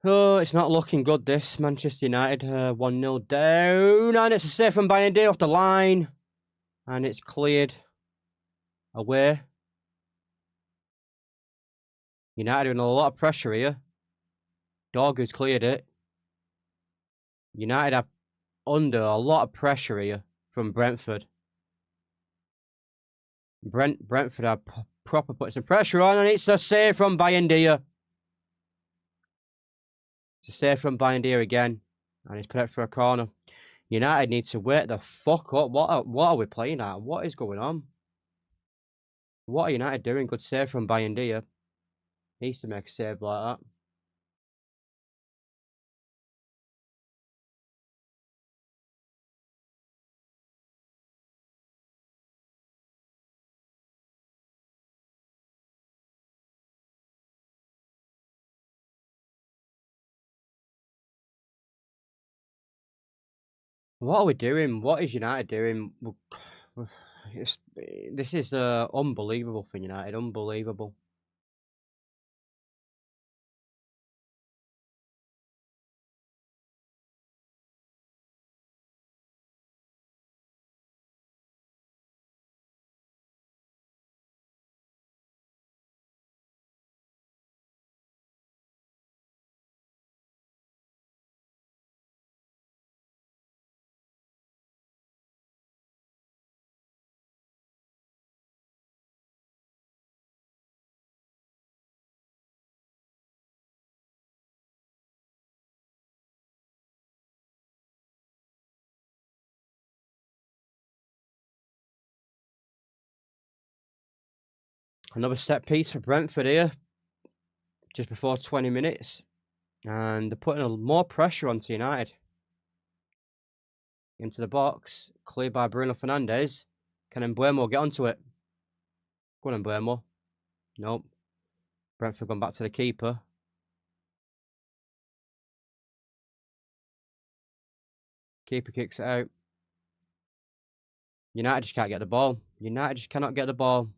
Oh, it's not looking good, this. Manchester United 1-0 down. And it's a save from Bayern off the line. And it's cleared away. United under a lot of pressure here. Dorgu's cleared it. United are under a lot of pressure here from Brentford. Brentford are proper putting some pressure on, and it's a save from Bayern. It's a save from Bayern again, and it's put out for a corner. United need to wake the fuck up. What are we playing at? What is going on? What are United doing? Good save from Bayern. He used to make a save like that. What are we doing? What is United doing? This is unbelievable for United. Unbelievable. Another set piece for Brentford here, just before 20 minutes. And they're putting more pressure onto United. Into the box, cleared by Bruno Fernandes. Can Mbeumo get onto it? Go on, Mbeumo. Nope. Brentford gone back to the keeper. Keeper kicks it out. United just can't get the ball. United just cannot get the ball.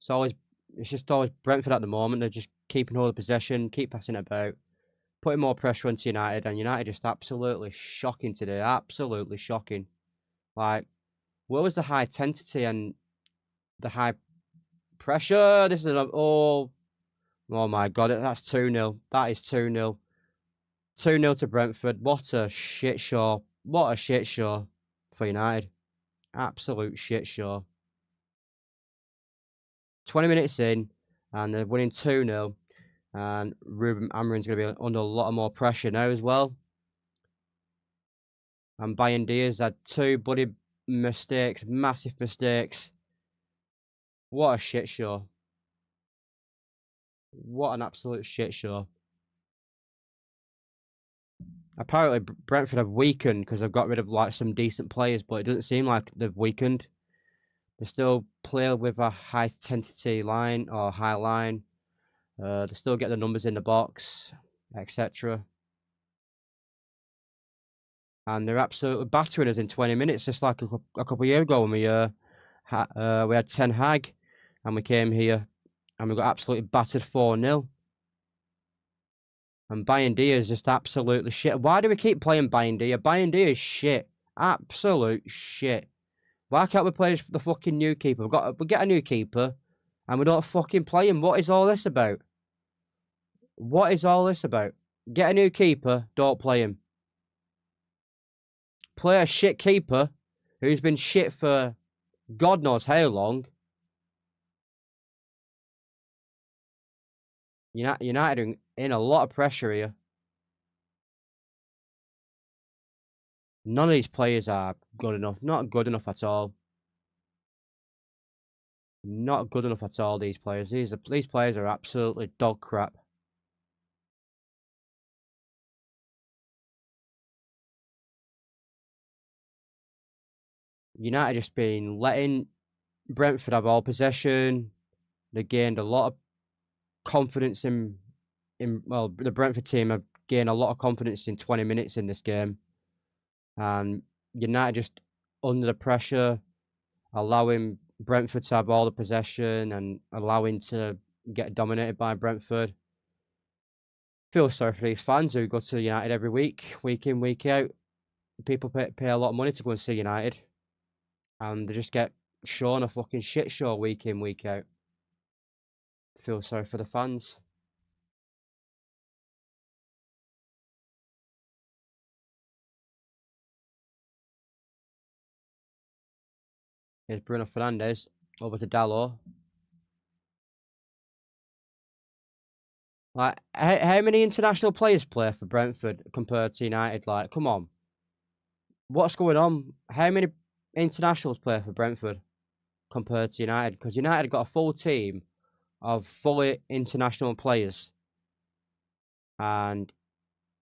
It's just always Brentford at the moment. They're just keeping hold of possession, keep passing it about, putting more pressure onto United, and United just absolutely shocking today. Absolutely shocking. Like, where was the high intensity and the high pressure? This is oh my god, that's 2-0. That is 2-0. 2-0 to Brentford. What a shit show. What a shit show for United. Absolute shit show. 20 minutes in, and they're winning 2-0. And Ruben Amorim's going to be under a lot more pressure now as well. And Bayern Diaz had two bloody mistakes, massive mistakes. What a shit show. What an absolute shit show. Apparently, Brentford have weakened because they've got rid of like some decent players, but it doesn't seem like they've weakened. They still play with a high intensity line or high line. They still get the numbers in the box, etc. And they're absolutely battering us in 20 minutes, just like a couple of years ago when we had Ten Hag, and we came here and we got absolutely battered 4-0. And Bayern is just absolutely shit. Why do we keep playing Bayern? Bayern is shit. Absolute shit. Why can't we play the fucking new keeper? We get a new keeper and we don't fucking play him. What is all this about? What is all this about? Get a new keeper, don't play him. Play a shit keeper who's been shit for God knows how long. United are in a lot of pressure here. None of these players are good enough. Not good enough at all. Not good enough at all, these players. These players are absolutely dog crap. United just been letting Brentford have all possession. They gained a lot of confidence in the Brentford team have gained a lot of confidence in 20 minutes in this game. And United just under the pressure, allowing Brentford to have all the possession and allowing to get dominated by Brentford. Feel sorry for these fans who go to United every week in, week out. People pay a lot of money to go and see United, and they just get shown a fucking shit show week in, week out. Feel sorry for the fans. Here's Bruno Fernandes over to Dalot. Like, how many international players play for Brentford compared to United? Like, come on. What's going on? How many internationals play for Brentford compared to United? Because United got a full team of fully international players. And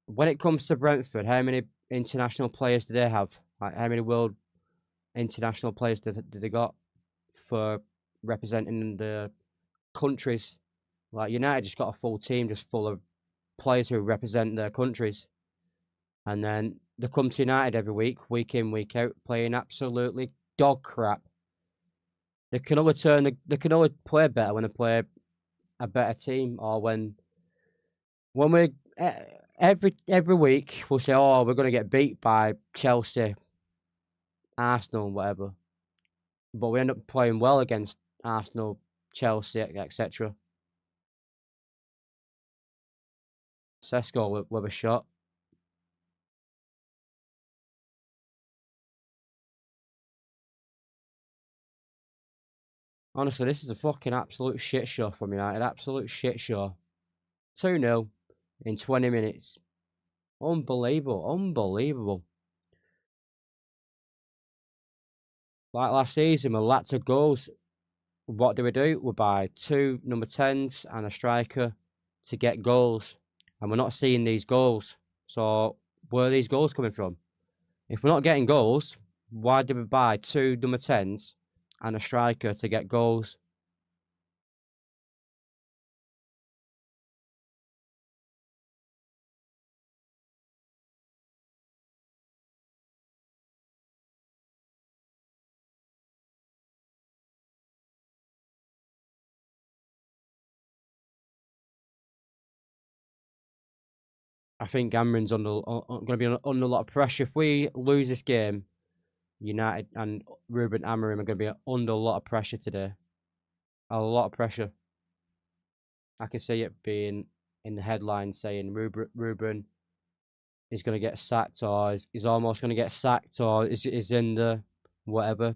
when it comes to Brentford, how many international players do they have? Like, how many world international players do they got for representing the countries? Like, United just got a full team just full of players who represent their countries. And then they come to United every week in, week out, playing absolutely dog crap. They can only play better when they play a better team, or when we every week we'll say, oh, we're going to get beat by Chelsea, Arsenal, and whatever. But we end up playing well against Arsenal, Chelsea, etc. Sesko with a shot. Honestly, this is a fucking absolute shit show from United. Absolute shit show. 2-0 in 20 minutes. Unbelievable. Like last season, with lots of goals. What do? We buy 2 number 10s and a striker to get goals. And we're not seeing these goals. So where are these goals coming from? If we're not getting goals, why did we buy 2 number 10s and a striker to get goals? I think Cameron's going to be under a lot of pressure. If we lose this game, United and Ruben Amorim are going to be under a lot of pressure today. A lot of pressure. I can see it being in the headlines saying Ruben is going to get sacked, or is almost going to get sacked, or is in the whatever.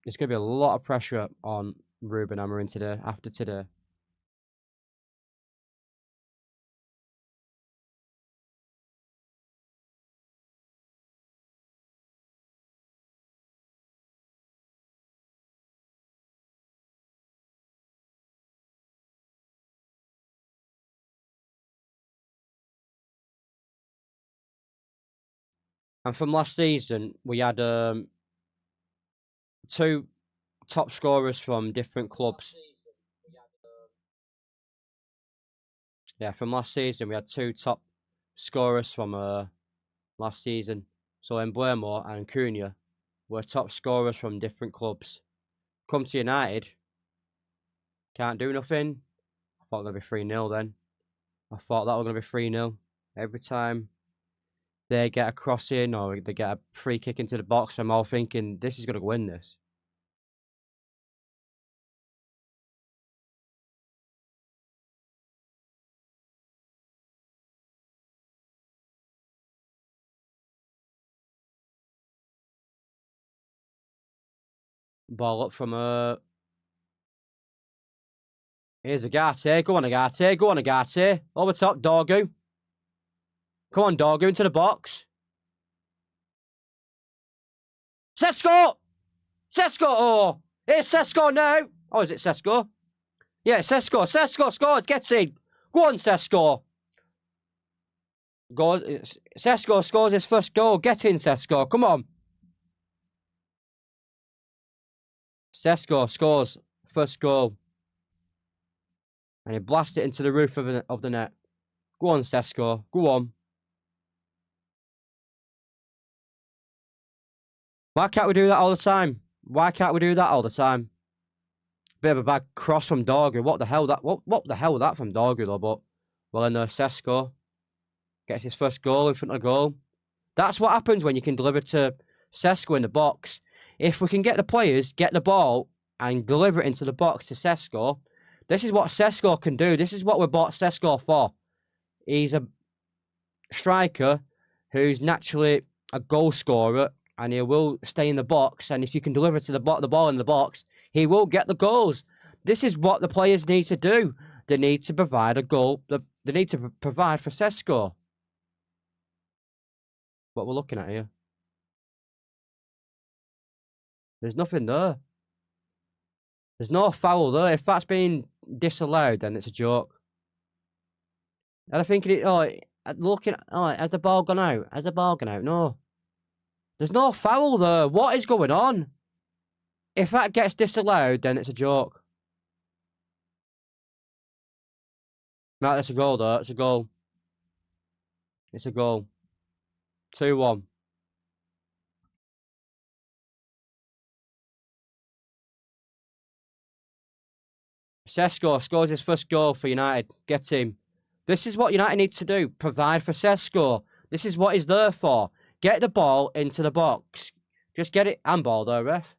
There's going to be a lot of pressure on Ruben Amorim today, after today. And from last season, we had 2 top scorers from different clubs. Yeah, from last season, we had 2 top scorers from last season. So Embuemo and Cunha were top scorers from different clubs. Come to United, can't do nothing. I thought they'd be 3-0 then. I thought that was going to be 3-0. Every time they get a cross in or they get a free kick into the box, I'm all thinking, this is going to win this. Ball up from here's Agate. Go on, Agate. Go on, Agate. Over top, Dorgu. Come on, Dorgu, into the box. Sesko! Sesko! Oh! Here's Sesko now! Oh, is it Sesko? Yeah, Sesko. Sesko scores. Gets in. Go on, Sesko. Sesko scores his first goal. Get in, Sesko. Come on. Sesko scores first goal. And he blasts it into the roof of the net. Go on, Sesko. Go on. Why can't we do that all the time? Why can't we do that all the time? Bit of a bad cross from Dorgu. What the hell that? What the hell that from Dorgu though? But well, in Sesko gets his first goal in front of goal. That's what happens when you can deliver to Sesko in the box. If we can get the players, get the ball, and deliver it into the box to Sesko, this is what Sesko can do. This is what we bought Sesko for. He's a striker who's naturally a goal scorer, and he will stay in the box. And if you can deliver to the ball in the box, he will get the goals. This is what the players need to do. They need to provide a goal. They need to provide for Sesko. What we're looking at here. There's nothing there. There's no foul there. If that's been disallowed, then it's a joke. And I think looking. Has the ball gone out? Has the ball gone out? No. There's no foul there. What is going on? If that gets disallowed, then it's a joke. Right, that's a goal though. It's a goal. It's a goal. 2-1. Sesko scores his first goal for United. Get him. This is what United needs to do. Provide for Sesko. This is what he's there for. Get the ball into the box. Just get it. Handball there, ref.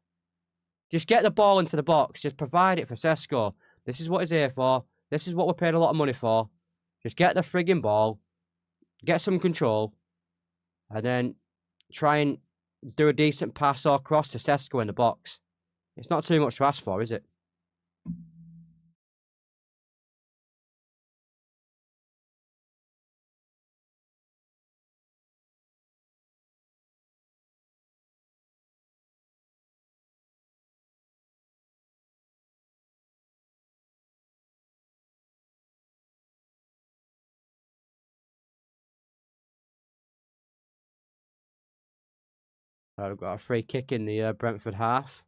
Just get the ball into the box. Just provide it for Sesko. This is what he's here for. This is what we're paid a lot of money for. Just get the frigging ball. Get some control. And then try and do a decent pass or cross to Sesko in the box. It's not too much to ask for, is it? We've got a free kick in the Brentford half.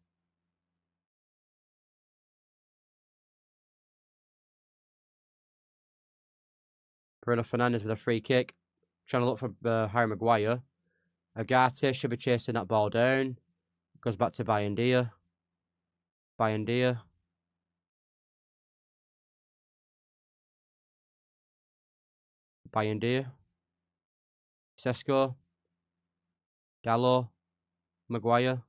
Bruno Fernandes with a free kick. Trying to look for Harry Maguire. Agate should be chasing that ball down. Goes back to Bayendia. Bayendia. Bayendia. Sesko. Gallo. Maguire.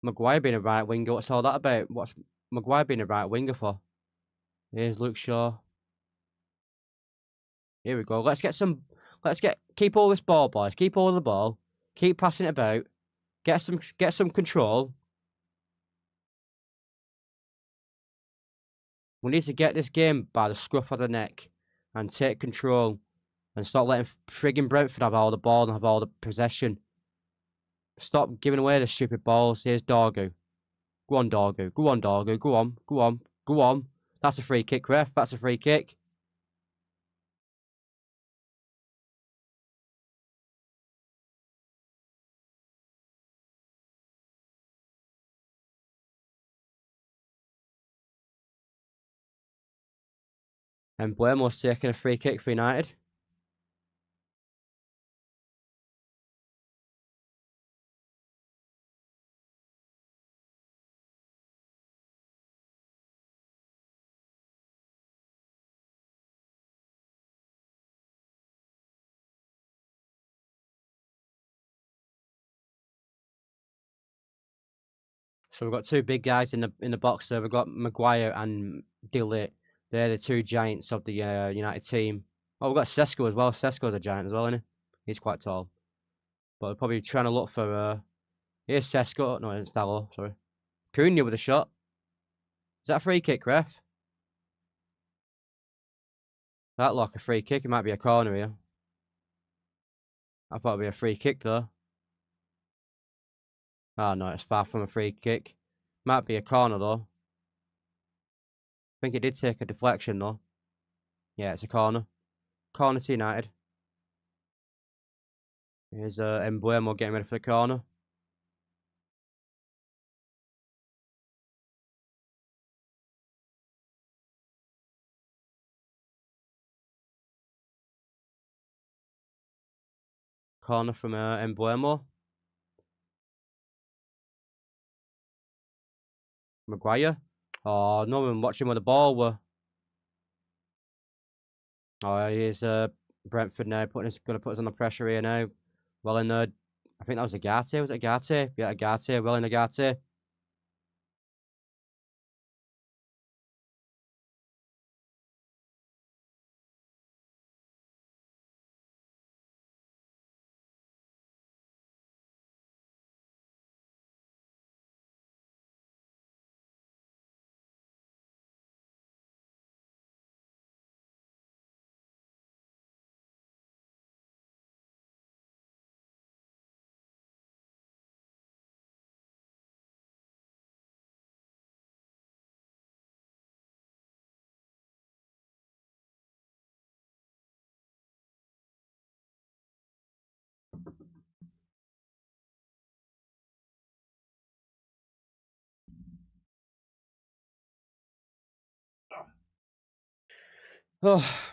Maguire being a right winger. What's all that about? What's Maguire being a right winger for? Here's Luke Shaw. Here we go. Keep all this ball, boys. Keep all the ball. Keep passing it about. Get some control. We need to get this game by the scruff of the neck and take control and stop letting frigging Brentford have all the ball and have all the possession. Stop giving away the stupid balls. Here's Dorgu. Go on, Dorgu. Go on, Dorgu. Go on. Go on. Go on. That's a free kick, ref. That's a free kick. And Buemo's taking a free kick for United. So we've got two big guys in the box there. We've got Maguire and Dillit. They're the two giants of the United team. Oh, we've got Sesko as well. Sesko's a giant as well, isn't he? He's quite tall. But we're probably trying to look for... here's Sesko. No, it's Dallo, sorry. Cunha with a shot. Is that a free kick, ref? That looked like a free kick. It might be a corner here. I thought it'd be a free kick, though. Oh, no, it's far from a free kick. Might be a corner, though. I think it did take a deflection, though. Yeah, it's a corner. Corner to United. Here's Embuemo getting ready for the corner. Corner from Embuemo. Maguire. Oh, no one watching where the ball were. Oh, here's Brentford now going to put us under pressure here now. Well in there. I think that was Agate. Was it Agate? Yeah, Agate. Well in Agate. Oh,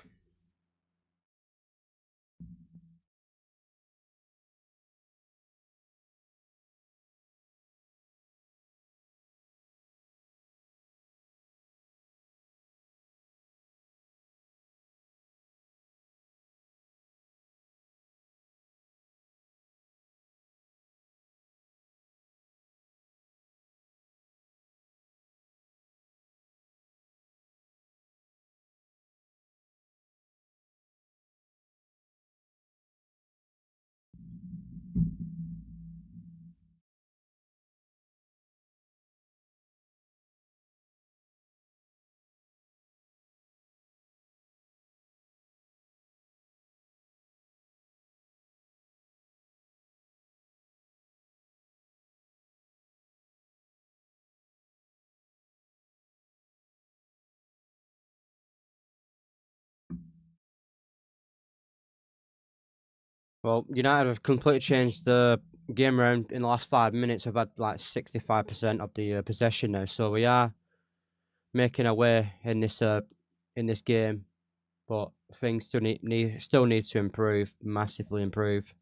well, United have completely changed the game around in the last 5 minutes. We've had like 65% of the possession now, so we are making our way in this game. But things still need to improve, massively improve.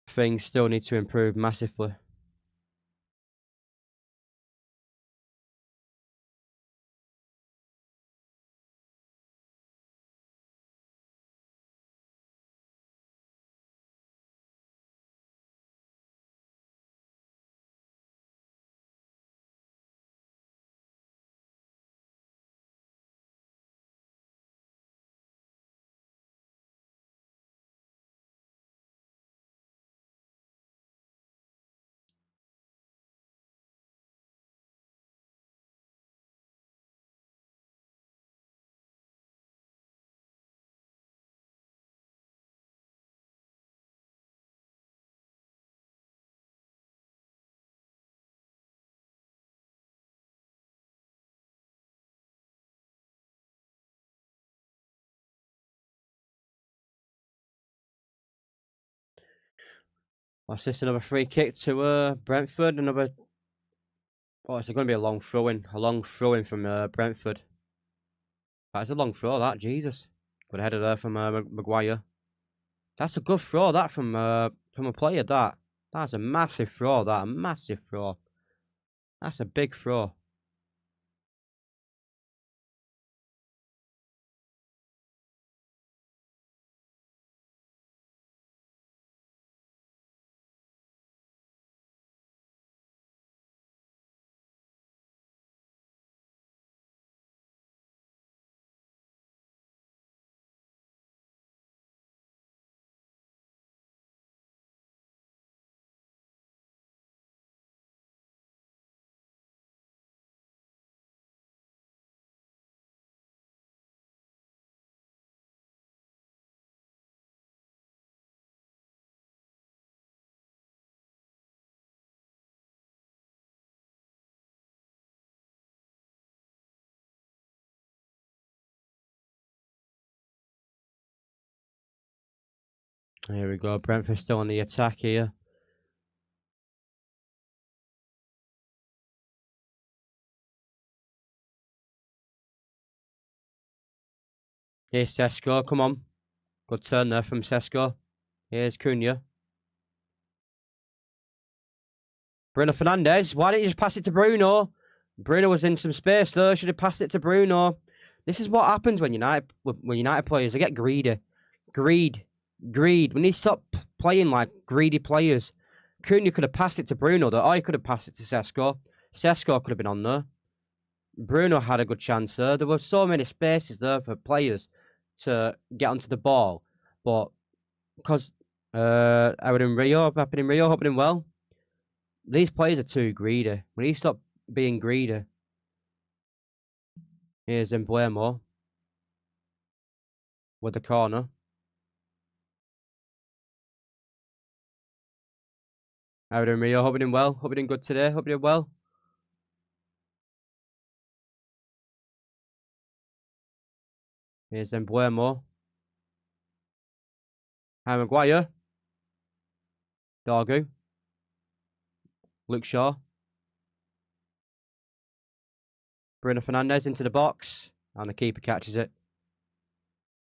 Things still need to improve massively. What's this? Another free kick to Brentford. Another. Oh, it's going to be a long throw in. A long throw in from Brentford. That's a long throw. That Jesus. Good header there from Maguire. That's a good throw. That from a player. That's a massive throw. That a massive throw. That's a big throw. Here we go. Brentford still on the attack here. Here's Sesko, come on. Good turn there from Sesko. Here's Cunha. Bruno Fernandes, why didn't you just pass it to Bruno? Bruno was in some space though, should have passed it to Bruno. This is what happens when United players, they get greedy. Greed. We need to stop playing like greedy players. Cunha could have passed it to Bruno though, or he could have passed it to Sesko. Sesko could have been on there. Bruno had a good chance there. There were so many spaces there for players to get onto the ball. But because happening in Rio, happening well. These players are too greedy. We need to stop being greedy. Here's Embuemo with the corner. How are you doing, Rio? Hope you're doing well. Hope you're doing good today. Hope you're doing well. Here's Embuemo. Harry Maguire. Dargu. Luke Shaw. Bruno Fernandes into the box. And the keeper catches it.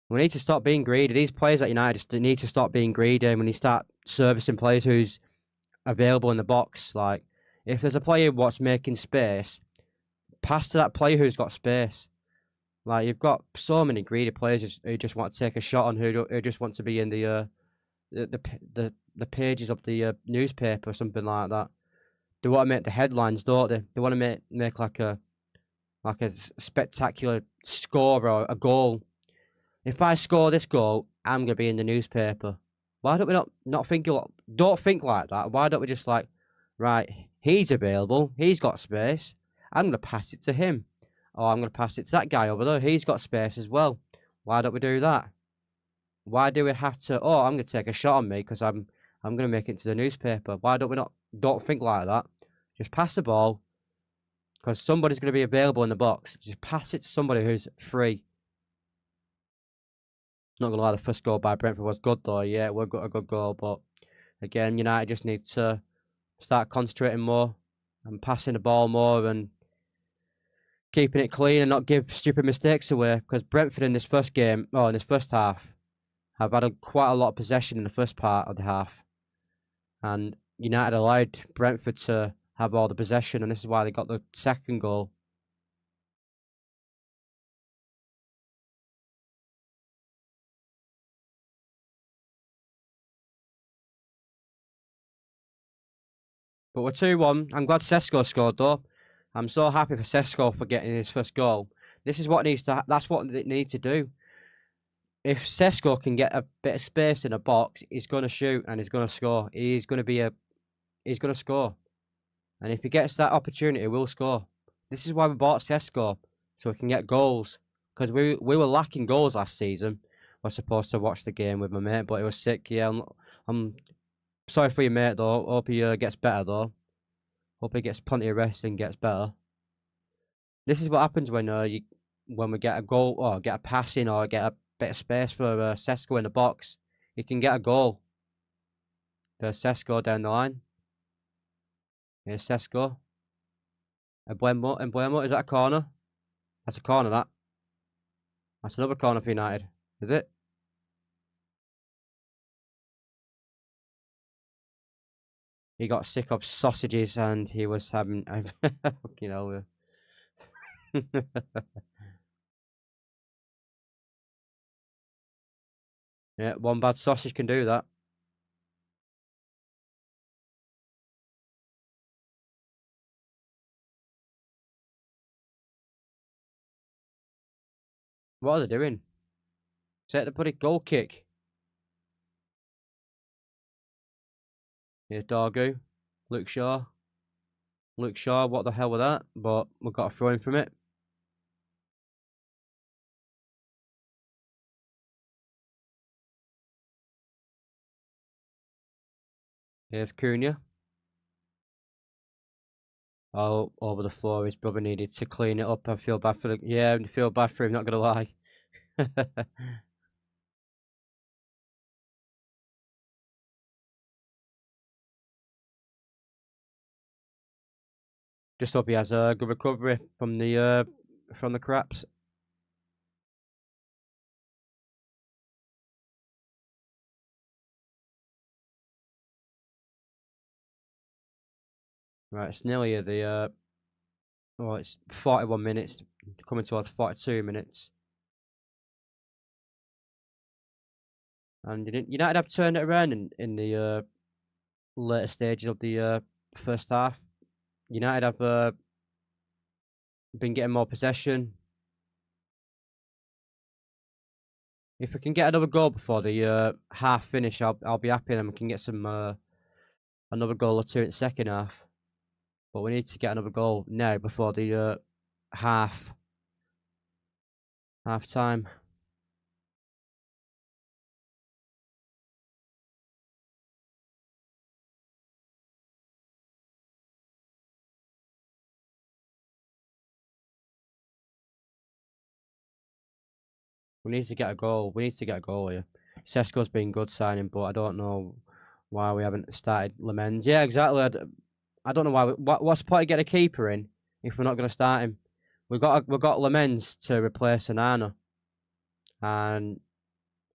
We need to stop being greedy. These players at United just need to stop being greedy. When you start servicing players who's available in the box, like if there's a player what's making space, pass to that player who's got space. Like you've got so many greedy players who just want to take a shot on who just want to be in the pages of the newspaper or something like that. They want to make the headlines, don't they? They want to make like a spectacular score or a goal. If I score this goal, I'm gonna be in the newspaper. Why don't we not think? Don't think like that. Why don't we just like, right? He's available. He's got space. I'm gonna pass it to him. Or I'm gonna pass it to that guy over there. He's got space as well. Why don't we do that? Why do we have to? Oh, I'm gonna take a shot on me because I'm gonna make it to the newspaper. Why don't we not? Don't think like that. Just pass the ball because somebody's gonna be available in the box. Just pass it to somebody who's free. Not gonna lie, the first goal by Brentford was good though. Yeah, it was a good goal, but again, United just need to start concentrating more and passing the ball more and keeping it clean and not give stupid mistakes away. Because Brentford in this first game, in this first half, have had quite a lot of possession in the first part of the half, and United allowed Brentford to have all the possession, and this is why they got the second goal. But we're 2-1. I'm glad Sesko scored though. I'm so happy for Sesko for getting his first goal. This is what needs to. That's what they need to do. If Sesko can get a bit of space in a box, he's going to shoot and he's going to score. He's going to score. And if he gets that opportunity, we'll score. This is why we bought Sesko, so we can get goals. Because we were lacking goals last season. I was supposed to watch the game with my mate, but he was sick. Yeah, I'm sorry for your mate though. Hope he gets better though. Hope he gets plenty of rest and gets better. This is what happens when when we get a goal or get a pass in or get a bit of space for Sesko in the box. He can get a goal. There's Sesko down the line. Here's Sesko. Embuemo, is that a corner? That's a corner, that. That's another corner for United. Is it? He got sick of sausages and he was having, you know. Yeah, one bad sausage can do that. What are they doing? Set the bloody goal kick. Here's Dargu. Luke Shaw. Luke Shaw, what the hell was that? But we've got a throw in from it. Here's Cunha. Oh, over the floor. His brother needed to clean it up. I feel bad for I feel bad for him, not gonna lie. Just hope he has a good recovery from the craps. Right, it's nearly the oh, it's 41 minutes, coming towards 42 minutes. And United have turned it around in the later stages of the first half. United have been getting more possession. If we can get another goal before the half finish, I'll be happy, and we can get some another goal or two in the second half. But we need to get another goal now before the half time. We need to get a goal. We need to get a goal here. Sesko's been good signing, but I don't know why we haven't started Lemens. Yeah, exactly. I don't know why. What's the point of getting a keeper in if we're not going to start him? We've got Lemens to replace Anana, and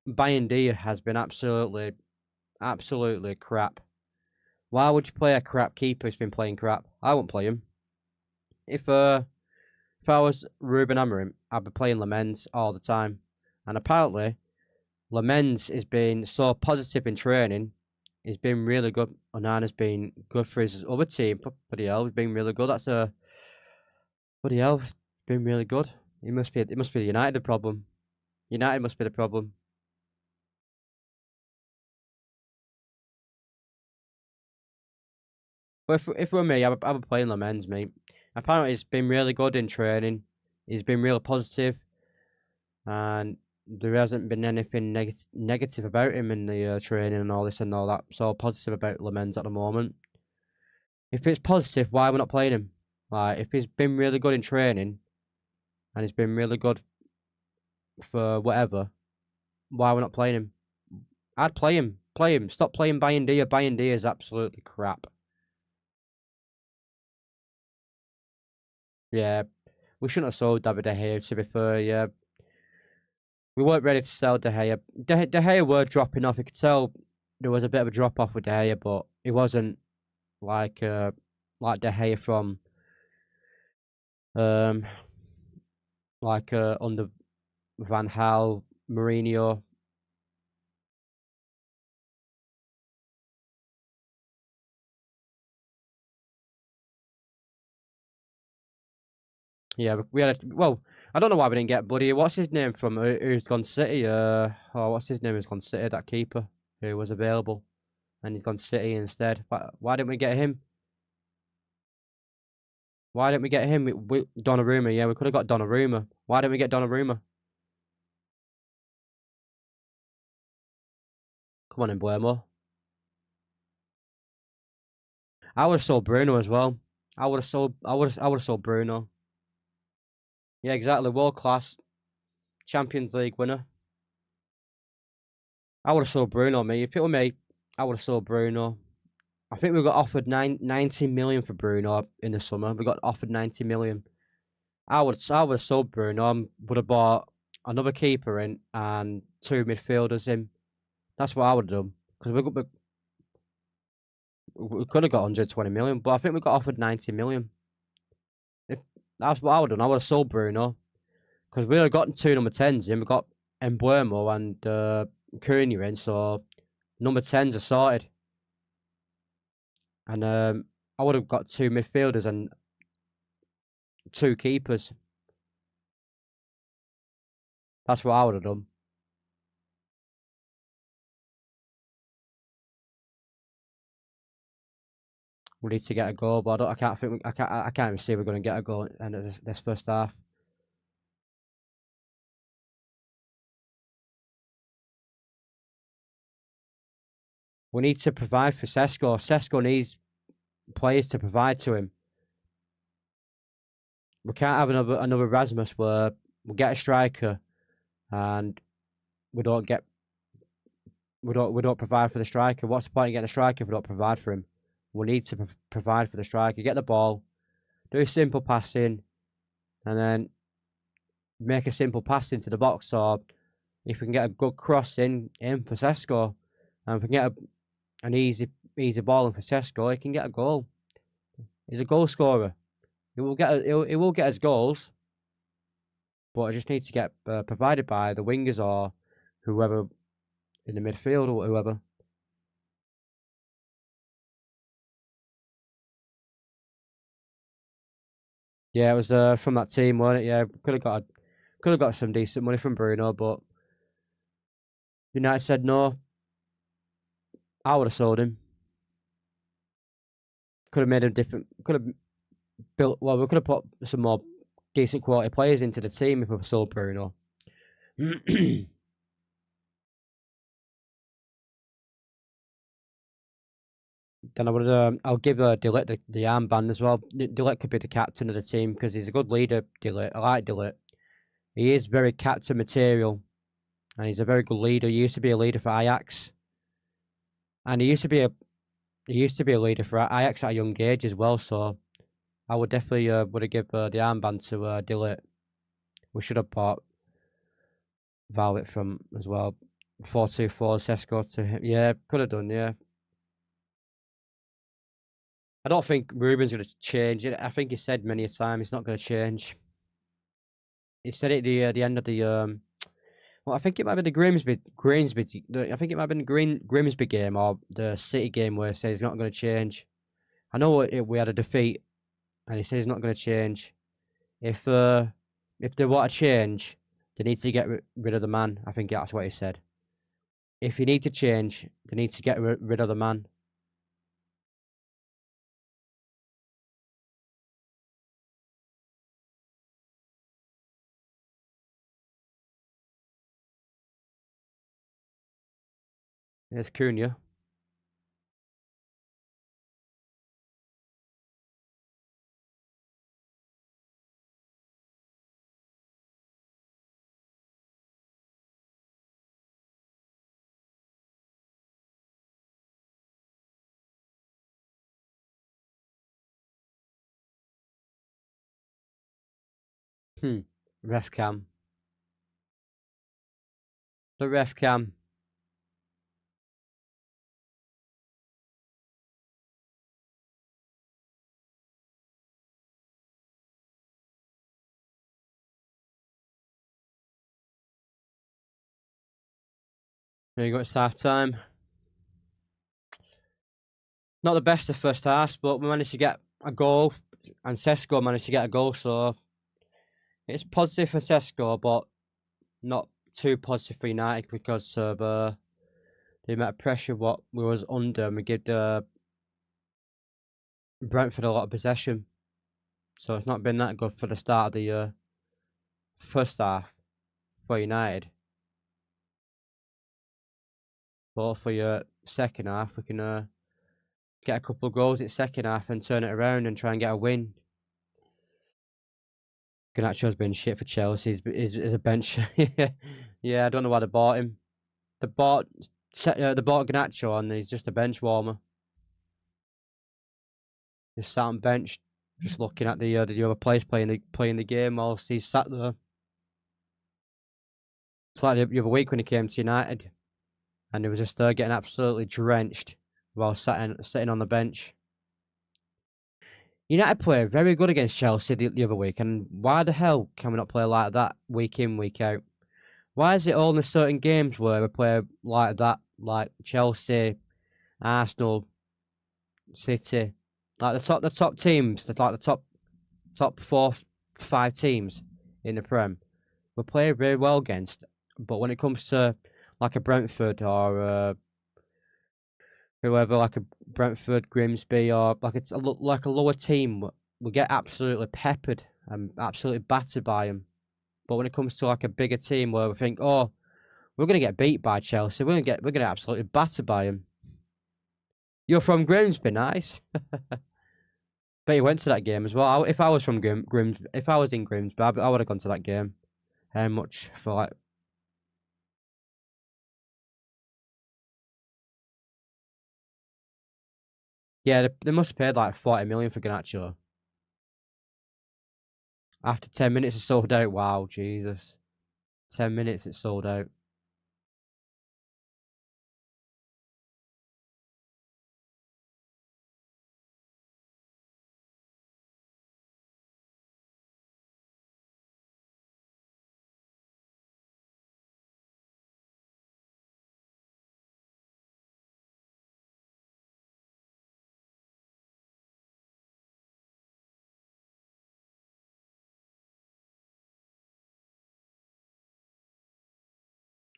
Bayendia has been absolutely crap. Why would you play a crap keeper who's been playing crap? I won't play him. If I was Ruben Amorim, I'd be playing Lemens all the time. And apparently, Lemens has been so positive in training. He's been really good. Onana's been good for his other team. Bloody hell, he's been really good. Bloody hell, he's been really good. It must be the United the problem. United must be the problem. But if it were me, I would play Lemens, mate. Apparently, he's been really good in training. He's been really positive, and there hasn't been anything negative about him in the training and all this and all that. So positive about Lemens at the moment. If it's positive, why are we not playing him? Like, if he's been really good in training and he's been really good for whatever, why are we not playing him? I'd play him. Play him. Stop playing Bayendia. Bayendia is absolutely crap. Yeah, we shouldn't have sold David De Gea, to be fair. Yeah, we weren't ready to sell De Gea. De Gea were dropping off. You could tell there was a bit of a drop off with De Gea, but it wasn't like De Gea from um under Van Gaal, Mourinho. Yeah, we had well. I don't know why we didn't get Buddy. What's his name from who's gone City? What's his name? Who's gone City? That keeper who was available, and he's gone City instead. Why didn't we get him? Why didn't we get him? Donnarumma. Yeah, we could have got Donnarumma. Why didn't we get Donnarumma? Come on in, Buemo. I would have sold Bruno as well. I would have sold Bruno. Yeah, exactly. World class Champions League winner. I would have sold Bruno, mate. If it were me, I would have sold Bruno. I think we got offered 90 million for Bruno in the summer. We got offered 90 million. I would have sold Bruno. Would have bought another keeper in and two midfielders in. That's what I would have done because we could have got 120 million, but I think we got offered 90 million. If that's what I would have done, I would have sold Bruno because we would have gotten two number 10s in. We got Embuemo and Cunha in, so number 10s are sorted. And I would have got two midfielders and two keepers. That's what I would have done. We need to get a goal, but I can't think. I can't even see we're going to get a goal in this first half. We need to provide for Sesko. Sesko needs players to provide to him. We can't have another Rasmus where we get a striker and we don't provide for the striker. What's the point of getting a striker if we don't provide for him? We need to provide for the striker. Get the ball, do simple passing, and then make a simple pass into the box. Or if we can get a good cross in for Sesko, and if we can get an easy ball in for Sesko, he can get a goal. He's a goal scorer. He will get his goals, but I just need to get provided by the wingers or whoever in the midfield or whoever. Yeah, it was from that team, wasn't it? Yeah, could have got some decent money from Bruno, but United said no. I would have sold him. Could have made him different. Could have built. Well, we could have put some more decent quality players into the team if we sold Bruno. Then I would. I'll give Dillett the armband as well. Dillett could be the captain of the team because he's a good leader. Dillett, I like Dillett. He is very captain material, and he's a very good leader. He used to be a leader for Ajax, and he used to be a leader for Ajax at a young age as well. So I would definitely would have give the armband to Dillett. We should have bought Violet from as well. 4-2-4 Sesko to him. Yeah, could have done. Yeah, I don't think Ruben's going to change it. I think he said many a time he's not going to change. He said it at the end of the well, I think it might be the Grimsby. I think it might have been the Grimsby game or the City game where he said he's not going to change. I know we had a defeat, and he said he's not going to change. If they want to change, they need to get rid of the man. I think that's what he said. If you need to change, they need to get rid of the man. It's Cunha. Ref cam. The ref cam. There you go. It's half time. Not the best of first half, but we managed to get a goal, and Sesko managed to get a goal. So it's positive for Sesko, but not too positive for United because of the amount of pressure what we was under, and we gave Brentford a lot of possession. So it's not been that good for the start of the first half for United. But for your second half, we can get a couple of goals in second half and turn it around and try and get a win. Garnacho's been shit for Chelsea. He's a bench. Yeah, I don't know why they bought him. They bought Garnacho and he's just a bench warmer. Just sat on bench, just looking at the other players playing the game whilst he's sat there. It's like the other week when he came to United, and he was just getting absolutely drenched while sitting on the bench. United play very good against Chelsea the other week, and why the hell can we not play like that week in, week out? Why is it only certain games where we play like that, like Chelsea, Arsenal, City, like the top teams, like the top 4, 5 teams in the Prem, we play very well against. But when it comes to like a Brentford or whoever, like a Brentford, Grimsby, or like like a lower team, we get absolutely peppered and absolutely battered by them. But when it comes to like a bigger team where we think, oh, we're gonna get beat by Chelsea, we're gonna get absolutely battered by them. You're from Grimsby, nice. Bet you went to that game as well. If I was from if I was in Grimsby, I would have gone to that game. How much for like? Yeah, they must have paid like 40 million for Garnacho. After 10 minutes, it's sold out. Wow, Jesus! 10 minutes, it's sold out.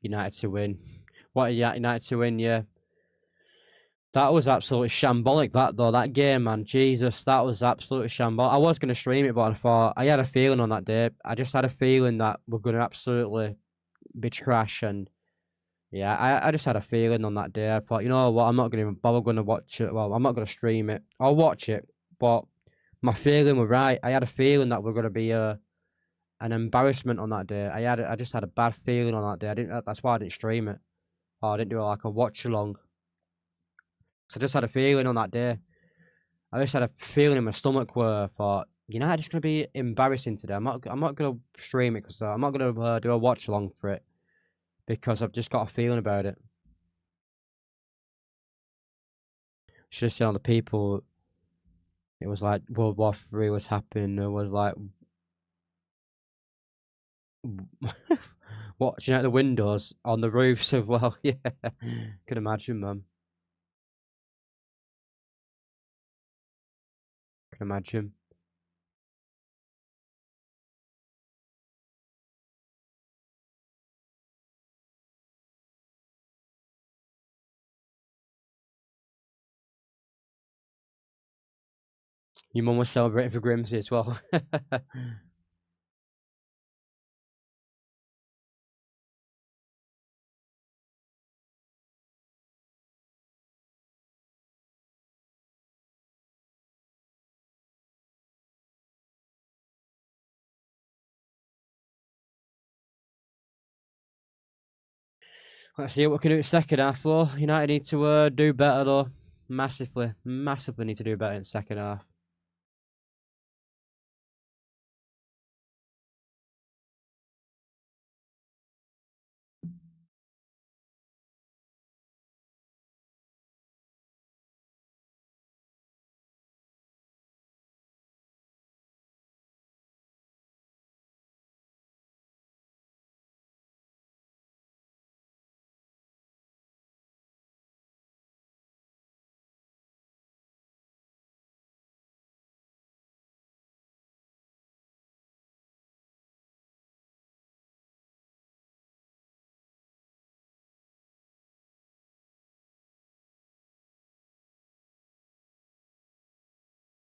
United to win. What United to win? Yeah, that was absolutely shambolic. That though, that game, man, Jesus, that was absolutely shambolic. I was gonna stream it, but I thought I had a feeling on that day. I just had a feeling that we're gonna absolutely be trash, and yeah, I just had a feeling on that day. I thought, you know what, I'm not gonna even bother going to watch it. Well, I'm not gonna stream it. I'll watch it, but my feeling was right. I had a feeling that we're gonna be an embarrassment on that day. I just had a bad feeling on that day. I didn't. That's why I didn't stream it. Or I didn't do like a watch along. So I just had a feeling on that day. I just had a feeling in my stomach where I thought, you know, it's just gonna be embarrassing today. I'm not gonna stream it because I'm not gonna do a watch along for it because I've just got a feeling about it. Should have seen all the people. It was like World War Three was happening. There was like watching out the windows on the roofs as well. Yeah, can imagine, man. Can imagine. Your mum was celebrating for Grimsby as well. Let's see what we can do in second half, though. United need to do better, though. Massively, massively need to do better in second half.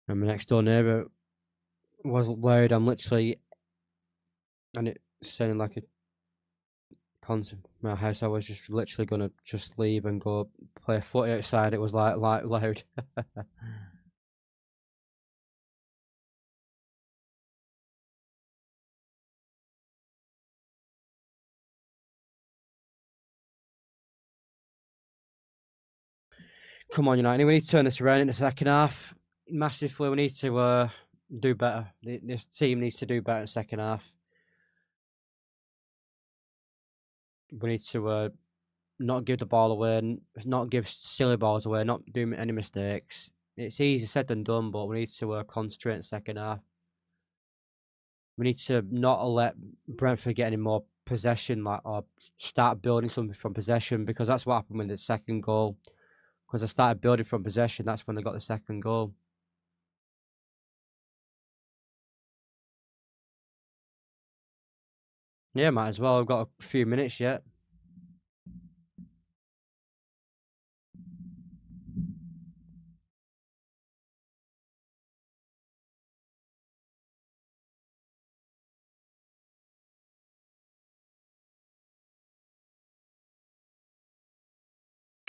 And my next door neighbour wasn't loud. I'm literally, and it sounded like a concert. My house. I was just literally gonna just leave and go play footy outside. It was like loud. Come on, United. We need to turn this around in the second half. Massively, we need to do better. This team needs to do better in the second half. We need to not give the ball away, not give silly balls away, not do any mistakes. It's easy said than done, but we need to concentrate in the second half. We need to not let Brentford get any more possession, like or start building something from possession, because that's what happened with the second goal. Because they started building from possession, that's when they got the second goal. Yeah, might as well. I've got a few minutes yet.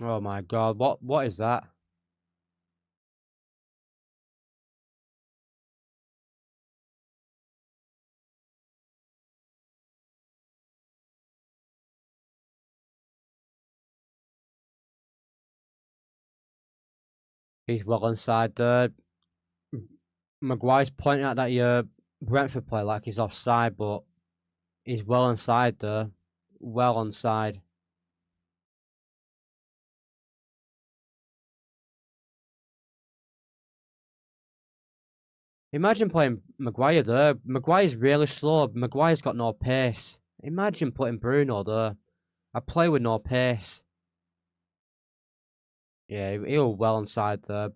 Oh my god, what is that? He's well inside there. Maguire's pointing out that your Brentford player like he's offside, but he's well inside there. Well onside. Imagine playing Maguire there. Maguire's really slow. Maguire's got no pace. Imagine putting Bruno there. A player with no pace. Yeah, he was well inside there.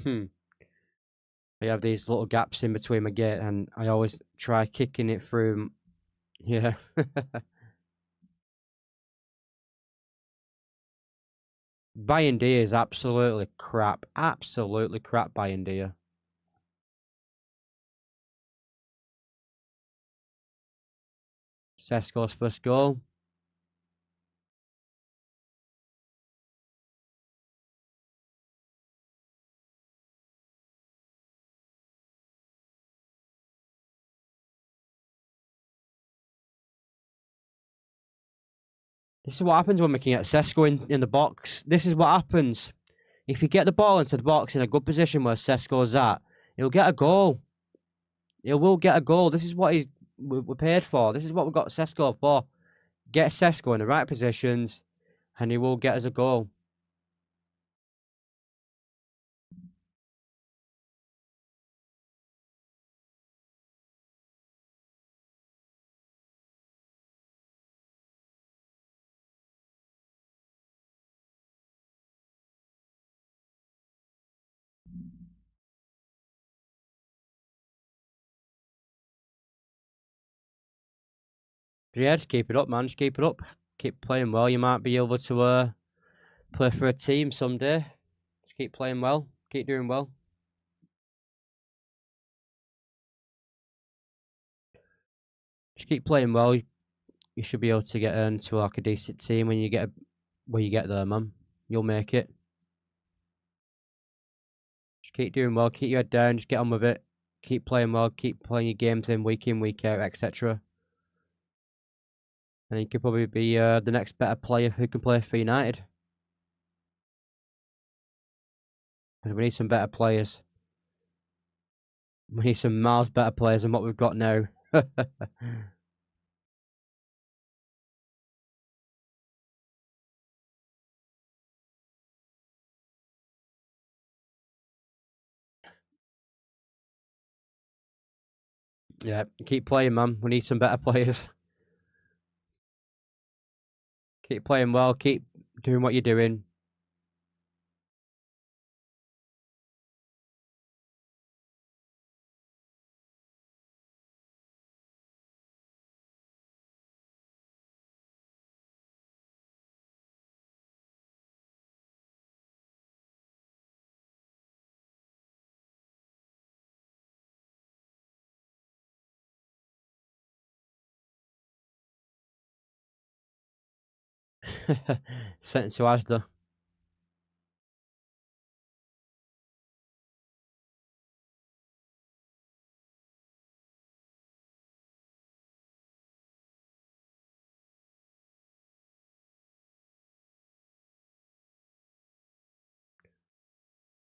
Hmm. I have these little gaps in between my gate, and I always try kicking it through. Yeah. Buying deer is absolutely crap. Absolutely crap buying deer. Sesko's first goal. This is what happens when we can get Sesko in the box. This is what happens. If you get the ball into the box in a good position where Sesko's at, he'll get a goal. He will get a goal. This is what we're paid for. This is what we got Sesko for. Get Sesko in the right positions, and he will get us a goal. Yeah, just keep it up, man. Just keep it up. Keep playing well. You might be able to play for a team someday. Just keep playing well. Keep doing well. Just keep playing well. You should be able to get into like a decent team when you get there, man. You'll make it. Just keep doing well. Keep your head down. Just get on with it. Keep playing well. Keep playing your games in, week out, etc. And you could probably be the next better player who can play for United. Because we need some better players. We need some miles better players than what we've got now. Yeah, keep playing, man. We need some better players. Keep playing well. Keep doing what you're doing. Sent to Asda.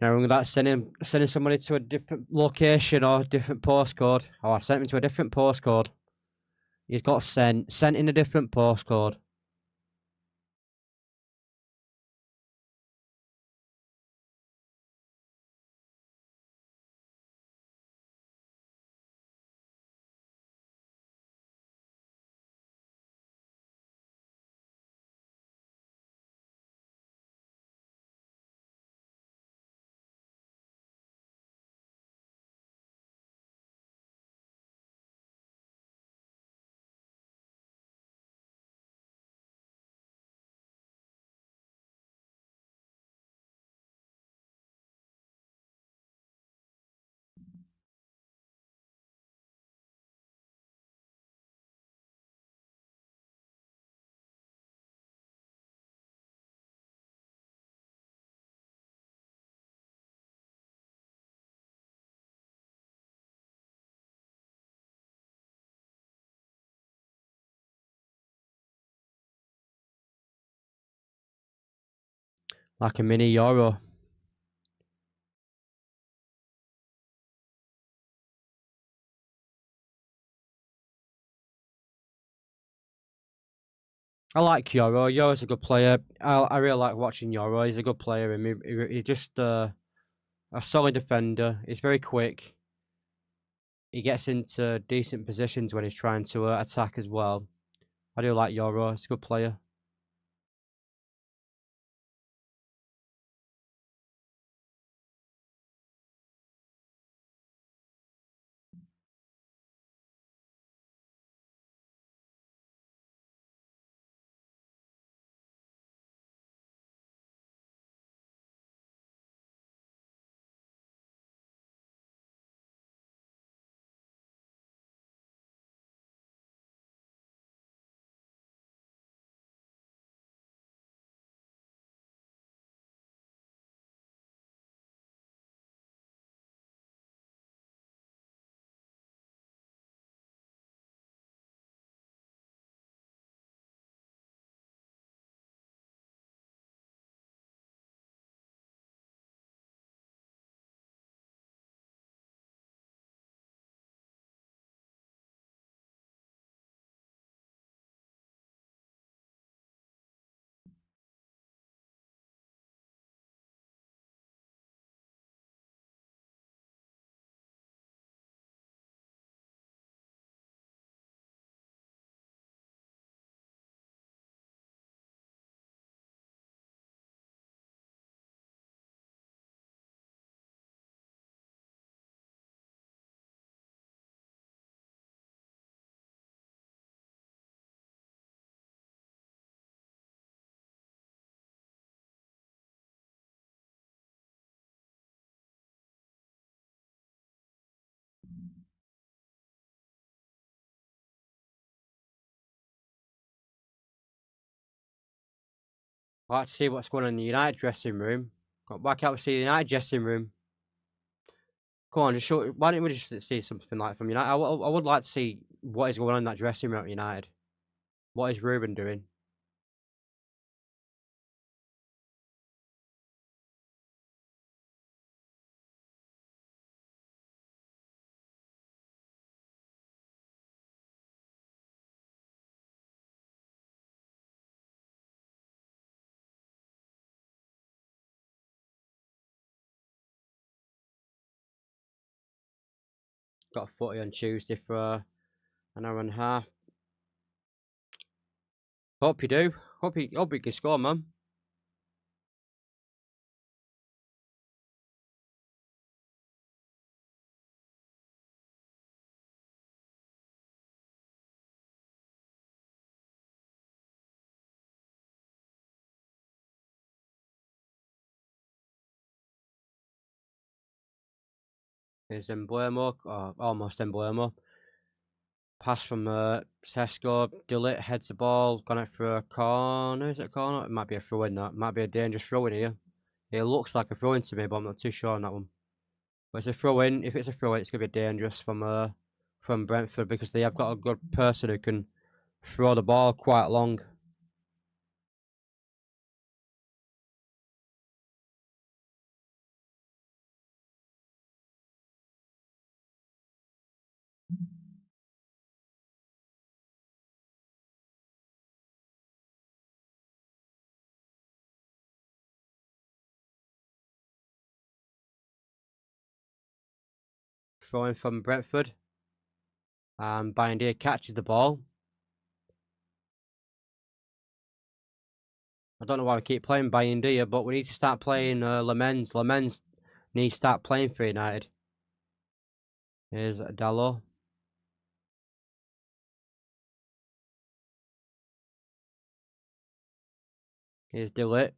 Now that's sending somebody to a different location or a different postcode. Oh, I sent him to a different postcode. He's got sent in a different postcode. Like a mini Euro. I like Euro. Euro's a good player. I really like watching Euro. He's a good player. And he's just a solid defender. He's very quick. He gets into decent positions when he's trying to attack as well. I do like Euro. He's a good player. I'd like to see what's going on in the United dressing room. Got back out to see the United dressing room. Come on, just show. Why don't we just see something like from United? I would like to see what is going on in that dressing room at United. What is Ruben doing? Got a footy on Tuesday for an hour and a half. Hope you do. Hope you can score, man. Here's Emblemo, almost Emblemo. Pass from Sesko. Delit heads the ball. Gone out for a corner. Is it a corner? It might be a throw in. That might be a dangerous throw in here. It looks like a throw in to me, but I'm not too sure on that one. But it's a throw in. If it's a throw in, it's gonna be dangerous from Brentford because they have got a good person who can throw the ball quite long. Throwing from Brentford. And Bindia catches the ball. I don't know why we keep playing Bindia, but we need to start playing Lamens. Lamens needs to start playing for United. Here's Dallo. Here's Delit.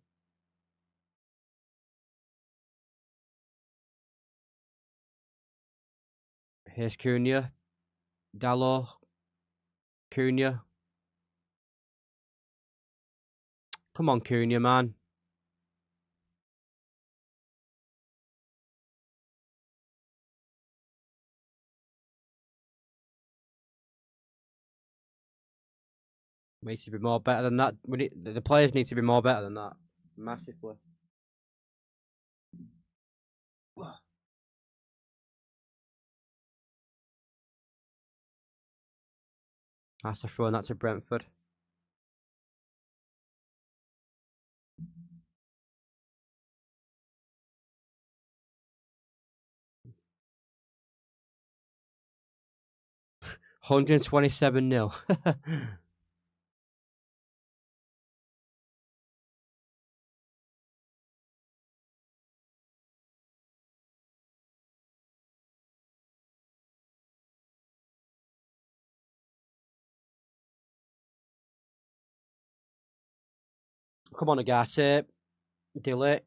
Here's Cunha. Dallo. Cunha. Come on, Cunha, man. We need to be more better than that. The players need to be more better than that. Massively. That's a throw, and that's a Brentford. $127 Come on, Agate. Delit.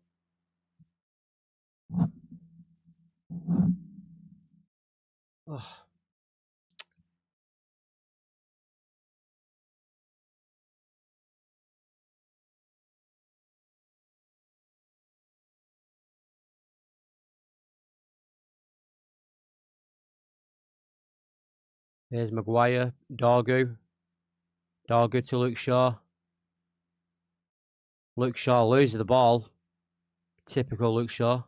Oh, here's Maguire. Dorgu. Dorgu to Luke Shaw. Luke Shaw loses the ball. Typical Luke Shaw.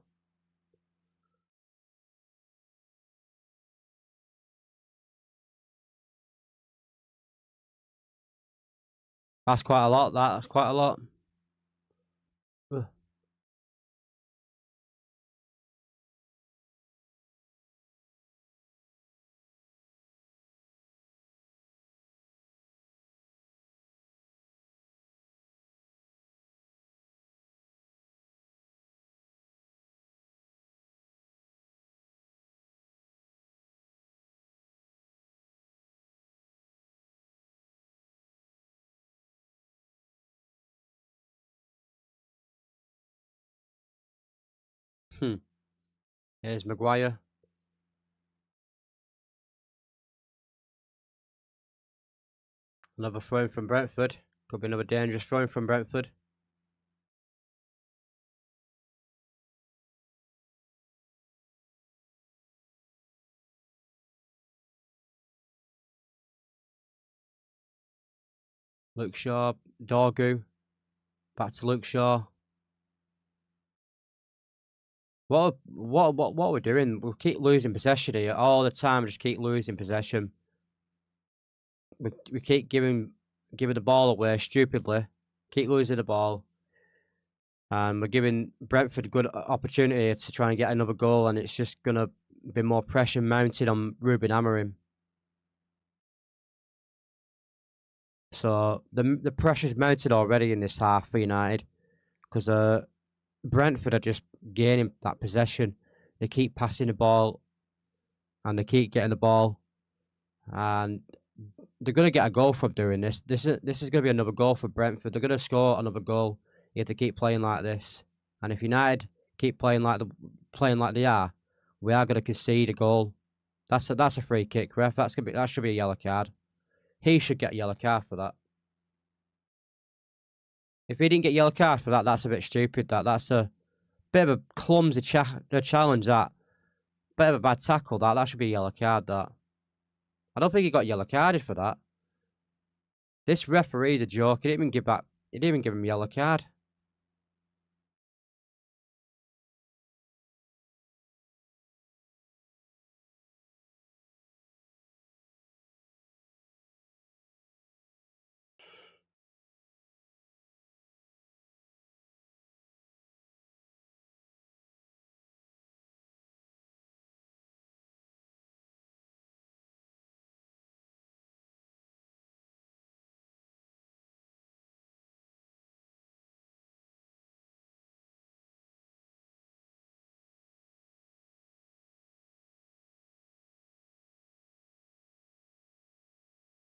That's quite a lot, That's quite a lot. Ugh. Here's Maguire. Another throw from Brentford. Could be another dangerous throw from Brentford. Luke Shaw, Dorgu. Back to Luke Shaw. What we're doing? We keep losing possession here all the time. Just keep losing possession. We keep giving the ball away stupidly. Keep losing the ball, and we're giving Brentford a good opportunity to try and get another goal, and it's just gonna be more pressure mounted on Ruben Amorim. So the pressure's mounted already in this half for United because Brentford are just gaining that possession. They keep passing the ball and they keep getting the ball, and they're going to get a goal from doing this. This is going to be another goal for Brentford. They're going to score another goal. You have to keep playing like this, and if United keep playing like they are, we are going to concede a goal. That's a free kick, ref. That should be a yellow card. He should get a yellow card for that. If he didn't get a yellow card for that, that's a bit stupid. That's a bit of a clumsy challenge. That bit of a bad tackle. That should be a yellow card. That I don't think he got yellow carded for that. This referee's a joke. He didn't even give back. He didn't even give him a yellow card.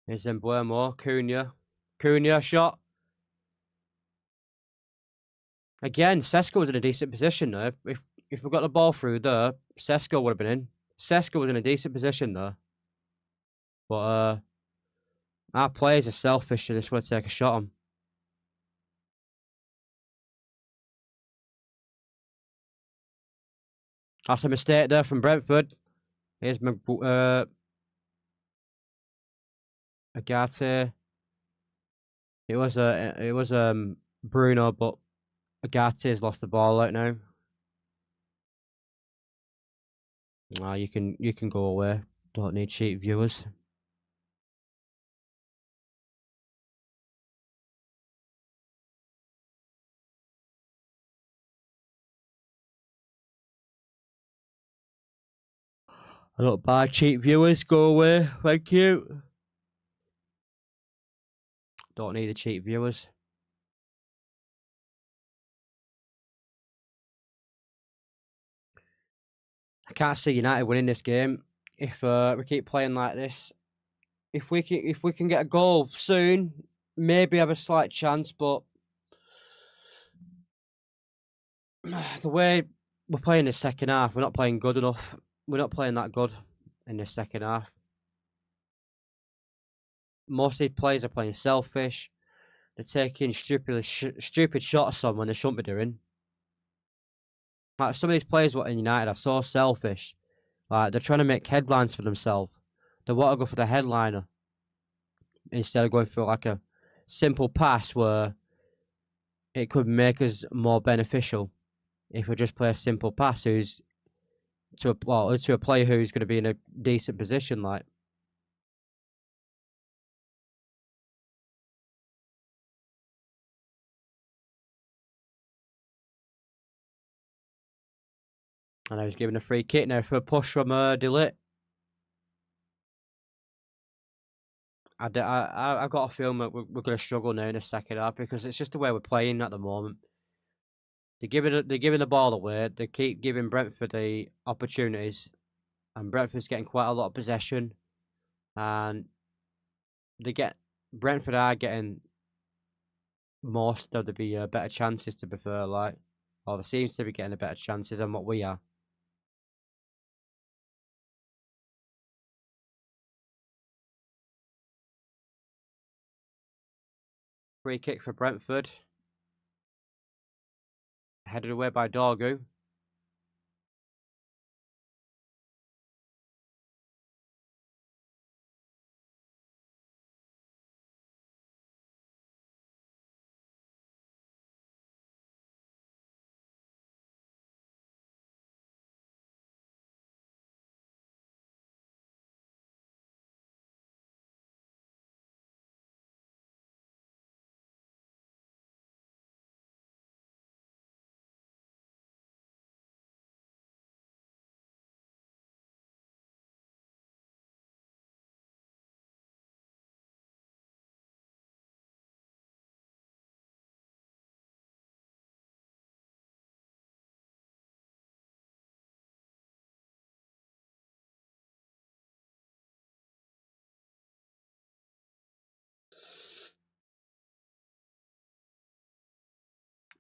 Here's Embuemo, Cunha shot. Again, Sesko was in a decent position there. If we got the ball through there, Sesko would have been in. Sesko was in a decent position there. But our players are selfish and just want to take a shot on. That's a mistake there from Brentford. Here's Agate. It was Bruno, but Agate's lost the ball right now. Ah, you can go away. Don't need cheap viewers. I don't buy cheap viewers. Go away. Thank you. Don't need the cheap viewers. I can't see United winning this game if we keep playing like this. If we can get a goal soon, maybe have a slight chance. But the way we're playing this second half, we're not playing good enough. We're not playing that good in this second half. Most of these players are playing selfish. They're taking stupid shots on when they shouldn't be doing. Like some of these players in United are so selfish. Like they're trying to make headlines for themselves. They want to go for the headliner instead of going for like a simple pass where it could make us more beneficial if we just play a simple pass who's to a player who's going to be in a decent position. Like and I was given a free kick now for a push from Delit. I've got a feeling that we're going to struggle now in the second half because it's just the way we're playing at the moment. They're giving the ball away. They keep giving Brentford the opportunities, and Brentford's getting quite a lot of possession, and Brentford are getting most of the better chances to be fair, like, or there seems to be getting the better chances than what we are. Free kick for Brentford. Headed away by Dorgu.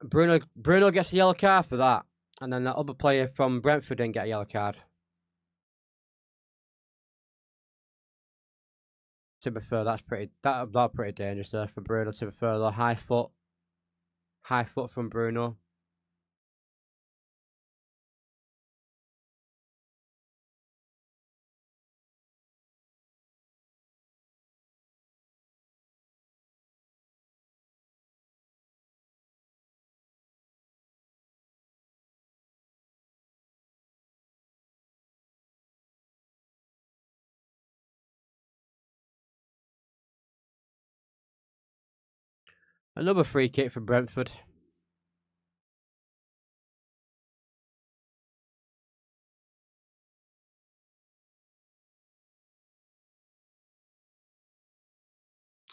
Bruno gets a yellow card for that. And then that other player from Brentford didn't get a yellow card. To be fair, that's pretty dangerous there for Bruno. To be fair, though, high foot from Bruno. Another free kick for Brentford.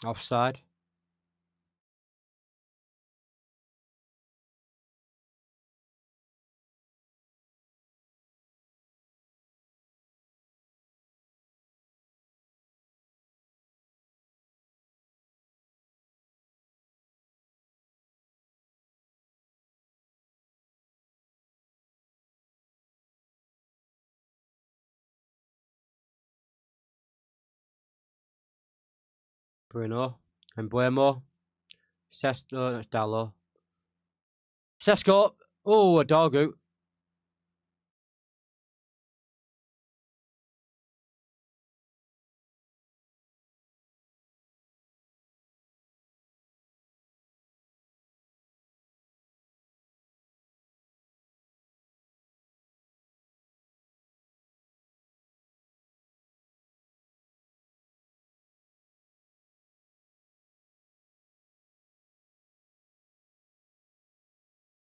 Offside. Bruno. And Buemo. No, it's Dallo. Sesko. Oh, a Dorgu.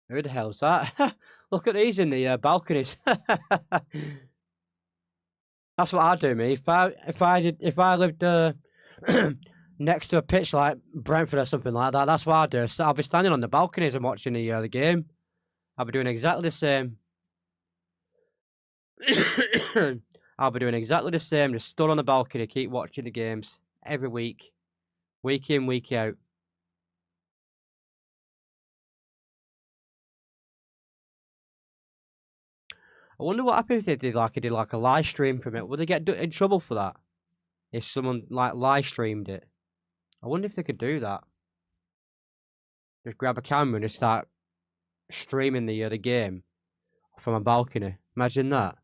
Who the hell's that? Look at these in the balconies. That's what I'd do, me. If I lived next to a pitch like Brentford or something like that, that's what I'd do. So I'll be standing on the balconies and watching the game. I'll be doing exactly the same. I'll be doing exactly the same. Just stood on the balcony, keep watching the games every week in, week out. I wonder what happens if they did like a live stream from it. Would they get in trouble for that? If someone like live streamed it, I wonder if they could do that. Just grab a camera and just start streaming the game from a balcony. Imagine that.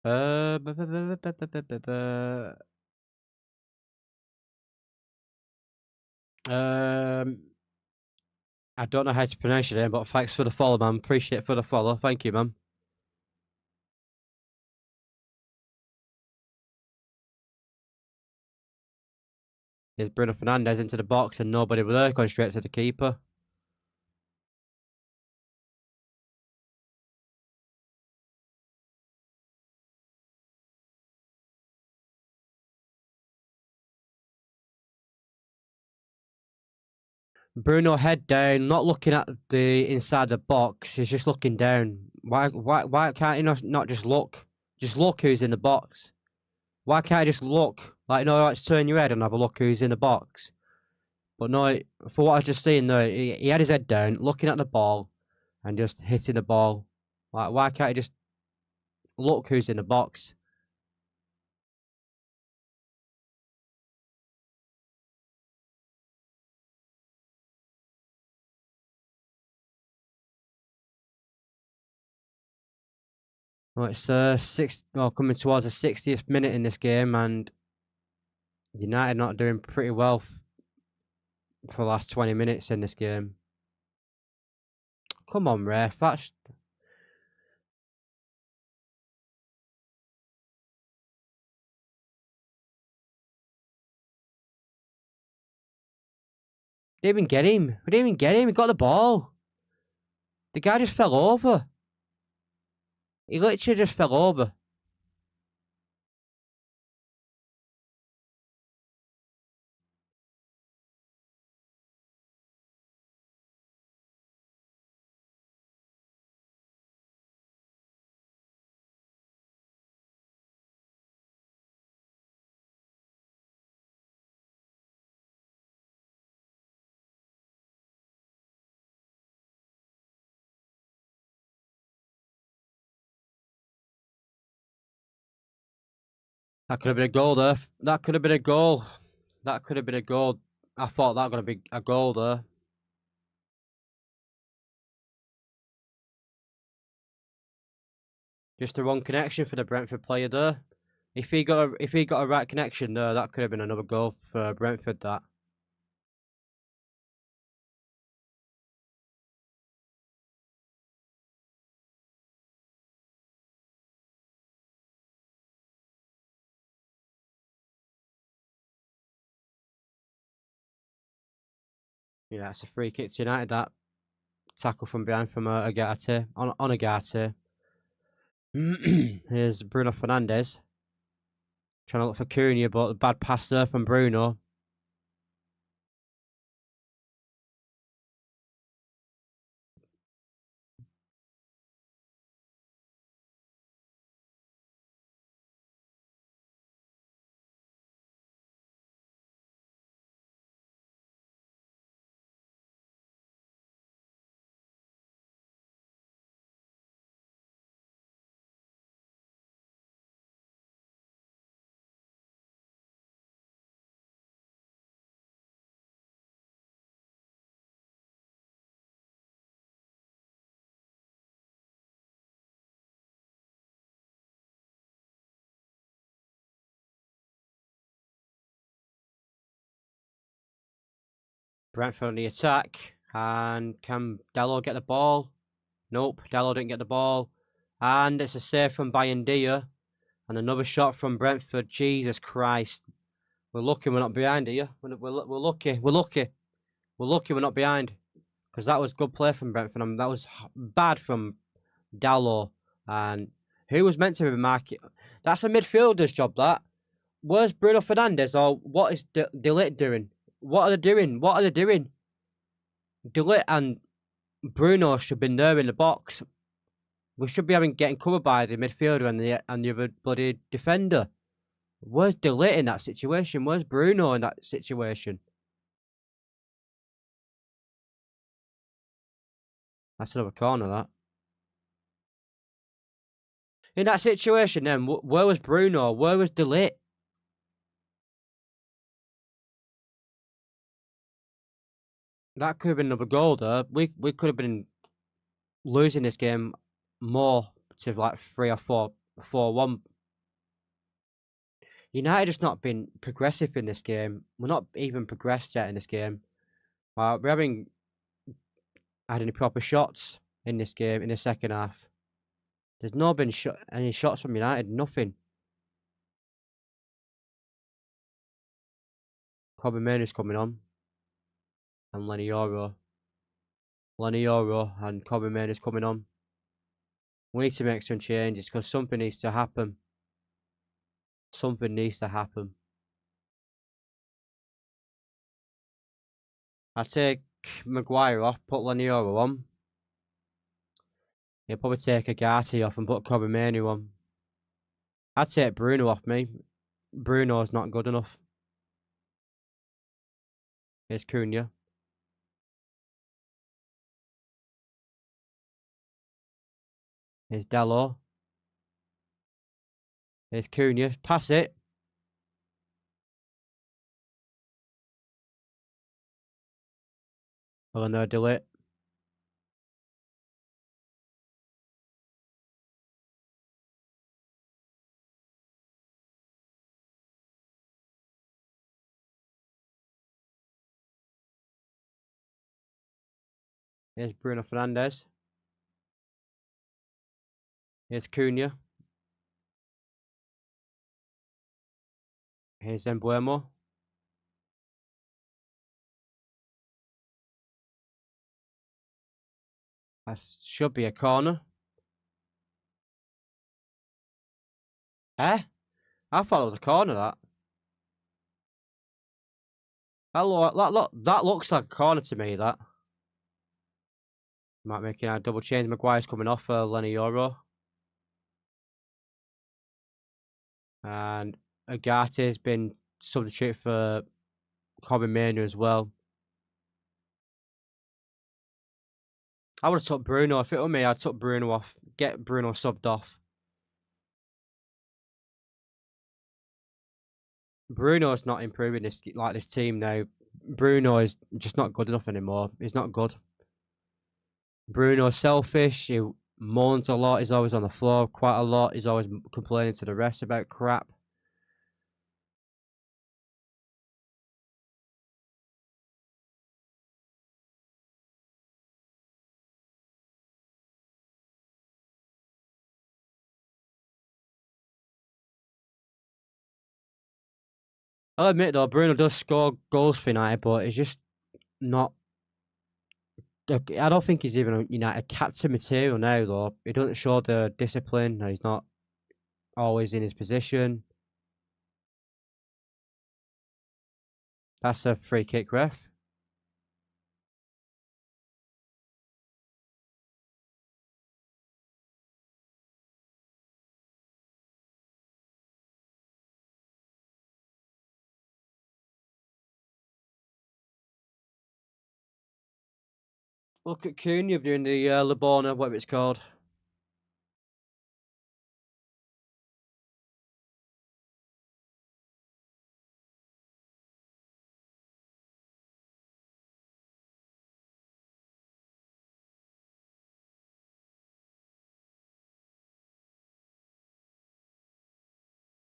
Bu- bu- bu- bu- bu- bu- bu- bu- I don't know how to pronounce your name, but thanks for the follow, man. Appreciate it for the follow. Thank you, man. Here's Bruno Fernandes into the box and nobody was there, going straight to the keeper. Bruno head down, not looking at the inside the box. He's just looking down. Why can't he not just look? Just look who's in the box. Why can't I just look? Like, no, let's turn your head and have a look who's in the box. But no, for what I just seen, though, he had his head down, looking at the ball, and just hitting the ball. Like, why can't he just look who's in the box? Well, it's coming towards the 60th minute in this game, and United not doing pretty well for the last 20 minutes in this game. Come on, ref. That's... Didn't even get him. We didn't even get him. He got the ball. The guy just fell over. He literally just fell over. That could have been a goal there. That could have been a goal. That could have been a goal. I thought that was going to be a goal there. Just the wrong connection for the Brentford player there. If he got a right connection there, that could have been another goal for Brentford. That. Yeah, it's a free kick to United. That tackle from behind from Agate on Agate. Here's Bruno Fernandes trying to look for Cunha, but a bad pass there from Bruno. Brentford on the attack, and can Dalot get the ball? Nope, Dalot didn't get the ball, and it's a save from Bayendia, and another shot from Brentford. Jesus Christ, we're lucky we're not behind here. We're lucky. We're lucky. We're lucky we're not behind, because that was good play from Brentford, and that was bad from Dalot. And who was meant to be marking? That's a midfielder's job. That. Where's Bruno Fernandes, or what is De Ligt doing? What are they doing? What are they doing? De Ligt and Bruno should be there in the box. We should be getting covered by the midfielder and the other bloody defender. Where's De Ligt in that situation? Where's Bruno in that situation? That's another corner, that. In that situation, then, where was Bruno? Where was De Ligt? That could have been another goal there. We could have been losing this game more to like 3 or 4-1. United has not been progressive in this game. We're not even progressed yet in this game. We haven't had any proper shots in this game in the second half. There's not been any shots from United. Nothing. Kobe Mainoo's coming on. And Lenny Yoro. And Kobe Mainoo's coming on. We need to make some changes because something needs to happen. Something needs to happen. I take Maguire off, put Laniero on. He'll probably take Agati off and put Cobamenu on. I'd take Bruno off me. Bruno's not good enough. Here's Cunha. Here's Dalot. Here's Cunha. Pass it. Oh no, do it. Here's Bruno Fernandes. Here's Cunha. Here's Embuemo. That should be a corner. Eh? I thought it was a corner, that. That looks like a corner to me, that. Might make a double change. Maguire's coming off for Laniero. And Agate's been substituted for Cobamenu as well. I would have took Bruno. If it were me, I'd took Bruno off. Get Bruno subbed off. Bruno's not improving this team now. Bruno is just not good enough anymore. He's not good. Bruno's selfish. He moans a lot. He's always on the floor quite a lot. He's always complaining to the rest about crap. I'll admit though, Bruno does score goals for United, but it's just not. I don't think he's even a United captain material now, though. He doesn't show the discipline. He's not always in his position. That's a free kick, ref. Look at Cunha doing the Labona, whatever it's called.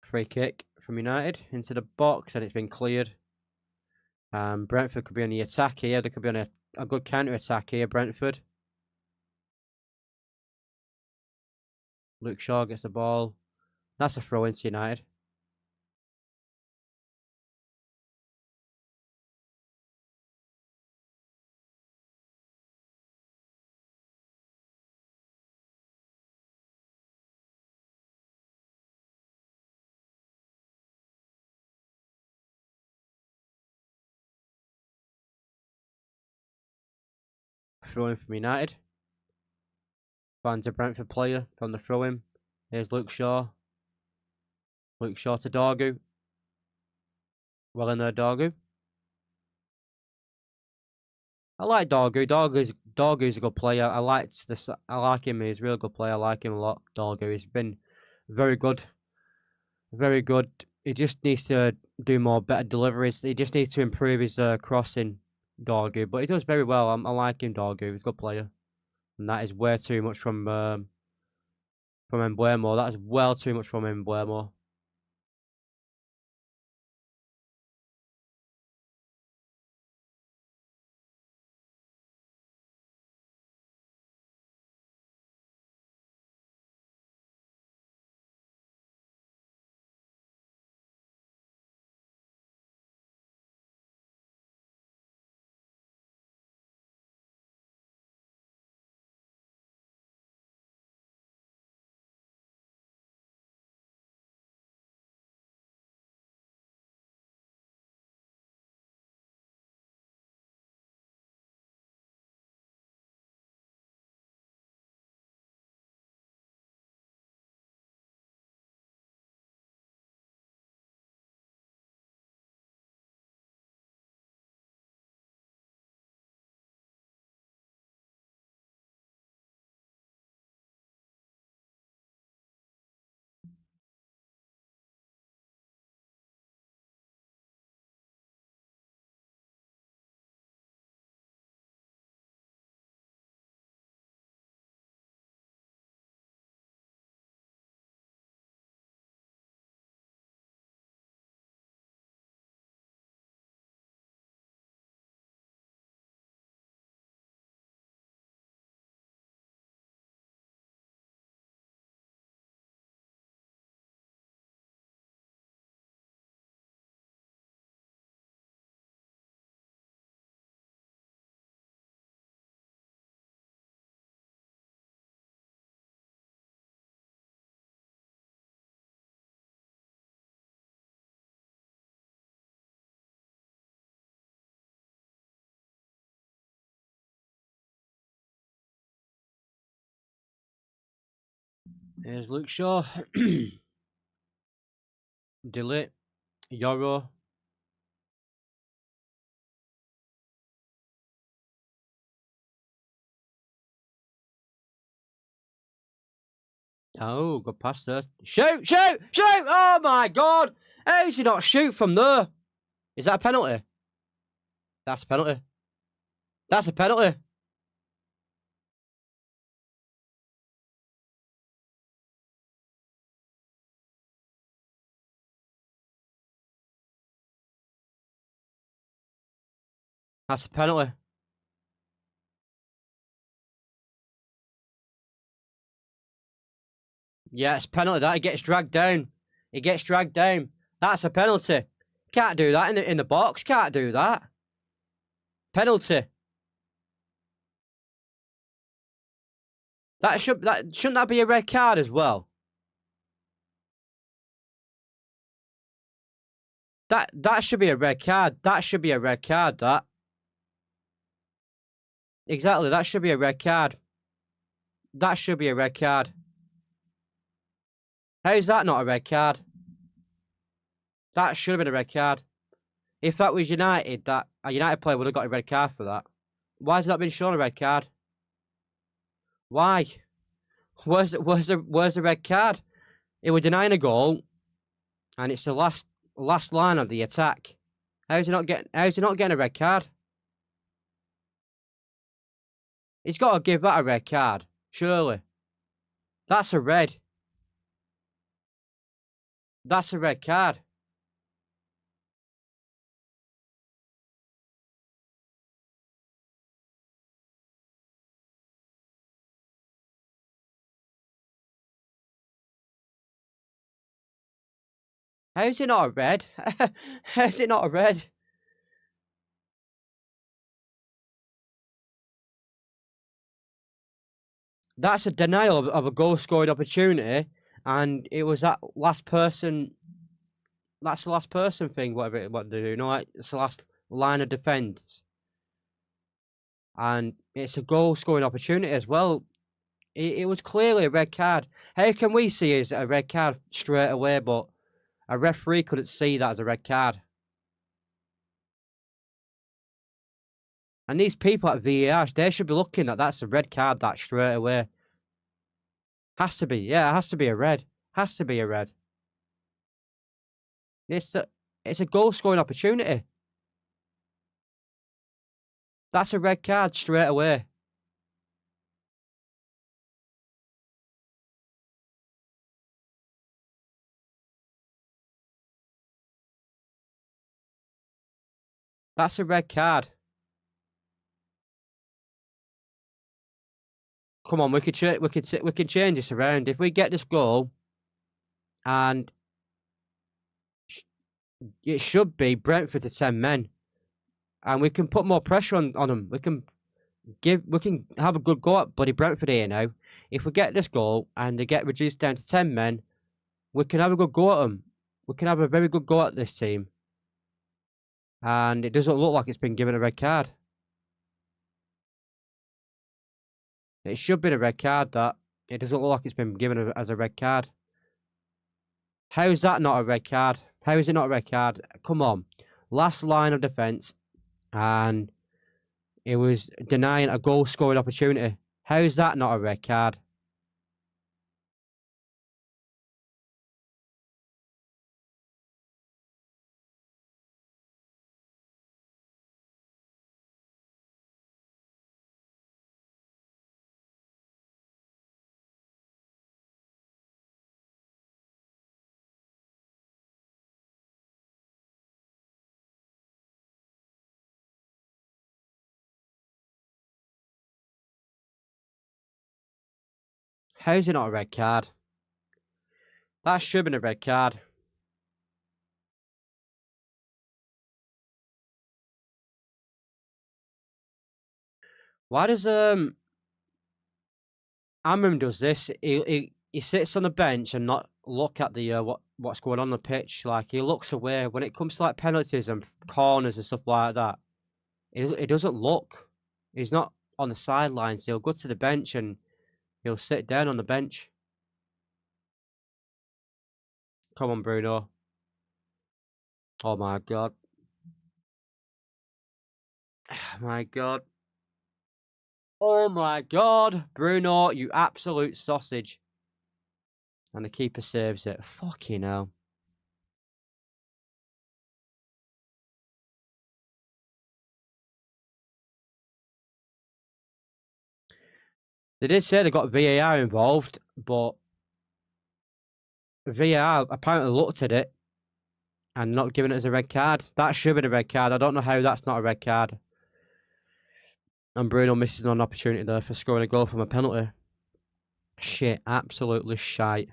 Free kick from United into the box, and it's been cleared. Brentford could be on the attack here. They could be on a good counter attack here, Brentford. Luke Shaw gets the ball. That's a throw into United. Throw in from United. Finds a Brentford player from the throw in. Here's Luke Shaw. Luke Shaw to Dargu. Well in there, Dargu. I like Dargu. Dargu's a good player. I like him. He's a real good player. I like him a lot. Dargu. He's been very good. Very good. He just needs to do better deliveries. He just needs to improve his crossing, Dargu. But he does very well. I like him, Dargu. He's a good player. And that is way too much from Embuemo. That is well too much from Embuemo. Here's Luke Shaw. Delete. Euro. Oh, good pass there. Shoot! Shoot! Shoot! Oh my God! How does he not shoot from there? Is that a penalty? That's a penalty. That's a penalty. That's a penalty. Yeah, it's a penalty. That he gets dragged down. He gets dragged down. That's a penalty. Can't do that in the box. Can't do that. Penalty. Shouldn't that be a red card as well? That should be a red card. That should be a red card. That. Exactly. That should be a red card. That should be a red card. How's that not a red card? That should have been a red card. If that was United, that a United player would have got a red card for that. Why has it not been shown a red card? Why? Where's the red card? It was denying a goal, and it's the last line of the attack. How's he not getting a red card? He's got to give that a red card, surely. That's a red. That's a red card. How's it not a red? How's it not a red? That's a denial of a goal-scoring opportunity, and it was that last person. That's the last person thing, what they do. You know, like, it's the last line of defence. And it's a goal-scoring opportunity as well. It was clearly a red card. How can we see it as a red card straight away, but a referee couldn't see that as a red card? And these people at VAR, they should be looking at that's a red card, that straight away. Has to be, yeah, it has to be a red. Has to be a red. It's a goal-scoring opportunity. That's a red card straight away. That's a red card. Come on, we can change this around. If we get this goal, and it should be Brentford to 10 men, and we can put more pressure on them. We can have a good go at bloody Brentford here now. If we get this goal and they get reduced down to 10 men, we can have a good go at them. We can have a very good go at this team. And it doesn't look like it's been given a red card. It should be a red card, that. It doesn't look like it's been given as a red card. How is that not a red card? How is it not a red card? Come on. Last line of defence. And it was denying a goal-scoring opportunity. How is that not a red card? How is it not a red card? That should have been a red card. Why does Amram does this? He sits on the bench and not look at the what's going on the pitch. Like, he looks away when it comes to like penalties and corners and stuff like that. He doesn't look. He's not on the sidelines. He'll go to the bench and he'll sit down on the bench. Come on, Bruno. Oh my god. Oh my god. Oh my god. Bruno, you absolute sausage. And the keeper saves it. Fucking hell. They did say they got VAR involved, but VAR apparently looked at it and not giving it as a red card. That should have been a red card. I don't know how that's not a red card. And Bruno misses an opportunity there for scoring a goal from a penalty. Shit, absolutely shite.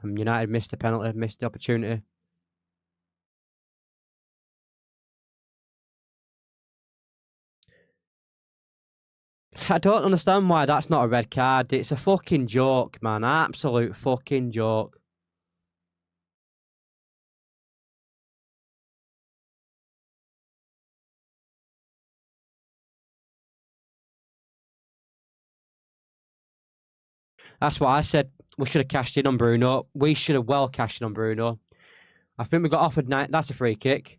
And United missed the penalty, missed the opportunity. I don't understand why that's not a red card. It's a fucking joke, man. Absolute fucking joke. That's what I said. We should have cashed in on Bruno. We should have well cashed in on Bruno. I think we got offered 9. That's a free kick.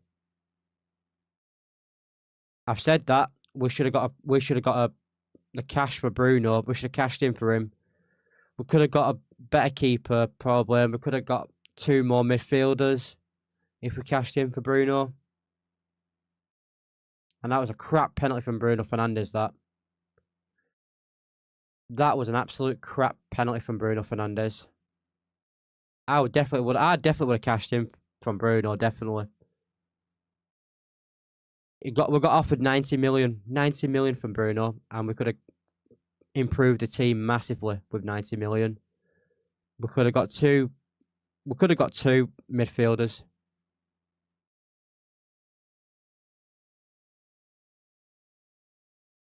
I've said that. We should have got the cash for Bruno. We should have cashed in for him. We could have got a better keeper, probably, and we could have got 2 more midfielders if we cashed in for Bruno. And that was a crap penalty from Bruno Fernandes, that. That was an absolute crap penalty from Bruno Fernandes. I definitely would have cashed in from Bruno, definitely. We got offered 90 million from Bruno, and we could have improved the team massively with 90 million. We could have got 2 midfielders.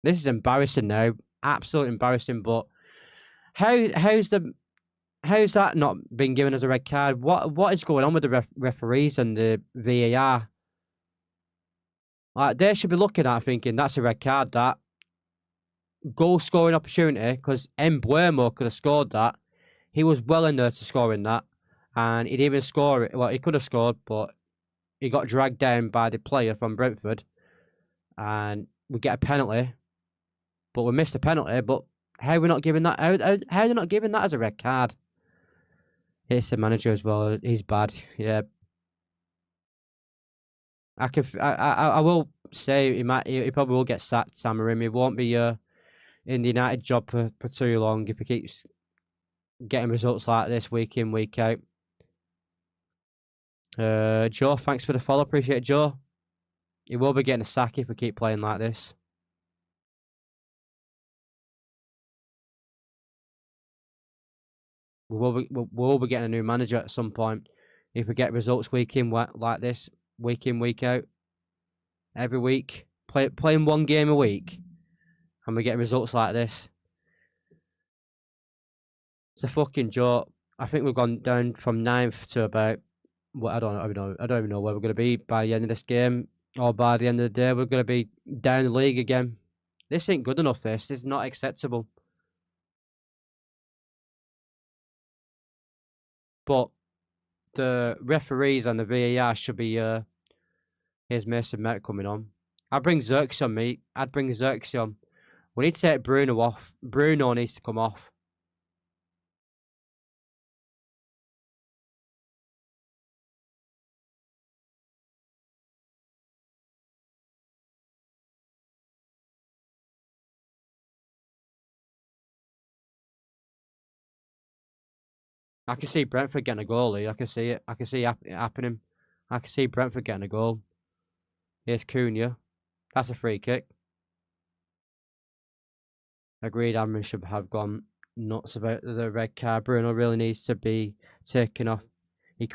This is embarrassing now. Absolutely embarrassing, but how's that not been given as a red card? What is going on with the referees and the VAR? Like, they should be looking at thinking that's a red card, that. Goal scoring opportunity, because Mbeumo could have scored that. He was well in there to scoring that. And he'd even score it. Well, he could have scored, but he got dragged down by the player from Brentford. And we get a penalty. But we missed a penalty. But how are we not giving that? How are they not giving that as a red card? It's the manager as well. He's bad. Yeah. I will say he probably will get sacked, Samarim. He won't be in the United job for too long if he keeps getting results like this week in, week out. Joe, thanks for the follow. Appreciate it, Joe. He will be getting a sack if we keep playing like this. We will be getting a new manager at some point if we get results week in like this, week in, week out. Every week, playing 1 game a week, and we get results like this. It's a fucking joke. I think we've gone down from 9th to about. Well, I don't even know where we're going to be by the end of this game, or by the end of the day. We're going to be down the league again. This ain't good enough. This is not acceptable. But the referees and the VAR should be. Here's Mason Mount coming on. I'd bring Xerxes on, mate. I'd bring Xerxes on. We need to take Bruno off. Bruno needs to come off. I can see Brentford getting a goalie. I can see it. I can see it happening. I can see Brentford getting a goal. Here's Cunha. That's a free kick. Agreed, Amrin should have gone nuts about the red card. Bruno really needs to be taken off. He's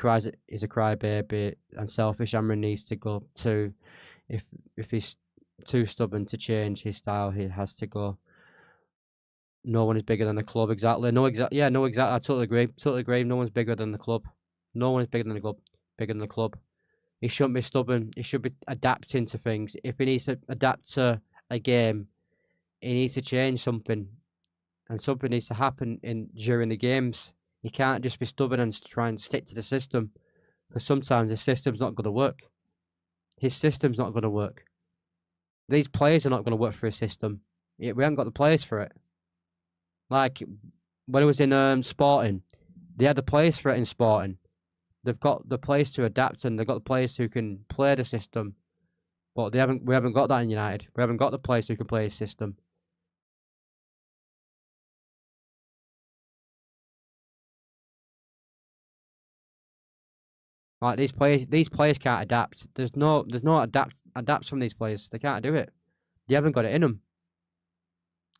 a crybaby and selfish. Amrin needs to go too. If he's too stubborn to change his style, he has to go. No one is bigger than the club. Exactly. No, exactly. Yeah, no, exactly. I totally agree. Totally agree. No one's bigger than the club. No one is bigger than the club. Bigger than the club. He shouldn't be stubborn. He should be adapting to things. If he needs to adapt to a game, he needs to change something, and something needs to happen during the games. You can't just be stubborn and try and stick to the system, because sometimes the system's not going to work. His system's not going to work. These players are not going to work for his system. We haven't got the players for it. Like when it was in Sporting, they had the players for it in Sporting. They've got the players to adapt and they've got the players who can play the system. But we haven't got that in United. We haven't got the players who can play his system. Like these players can't adapt. There's no adapt from these players. They can't do it. They haven't got it in them.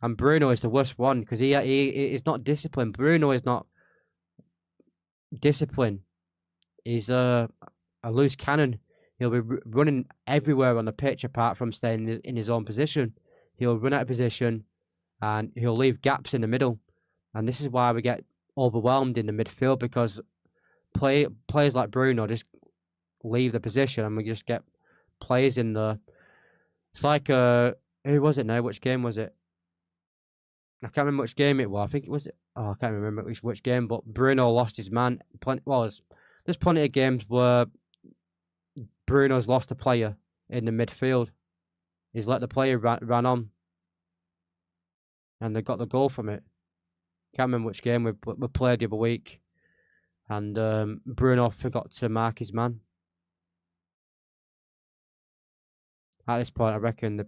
And Bruno is the worst one because he is not disciplined. Bruno is not disciplined. He's a loose cannon. He'll be running everywhere on the pitch apart from staying in his own position. He'll run out of position and he'll leave gaps in the middle. And this is why we get overwhelmed in the midfield because players like Bruno just leave the position and we just get players in the. It's like who was it now? Which game was it? I can't remember which game it was. I think it was. Oh, I can't remember which game. But Bruno lost his man. There's plenty of games where Bruno's lost a player in the midfield. He's let the player ran on, and they got the goal from it. Can't remember which game we played the other week, and Bruno forgot to mark his man. At this point, I reckon the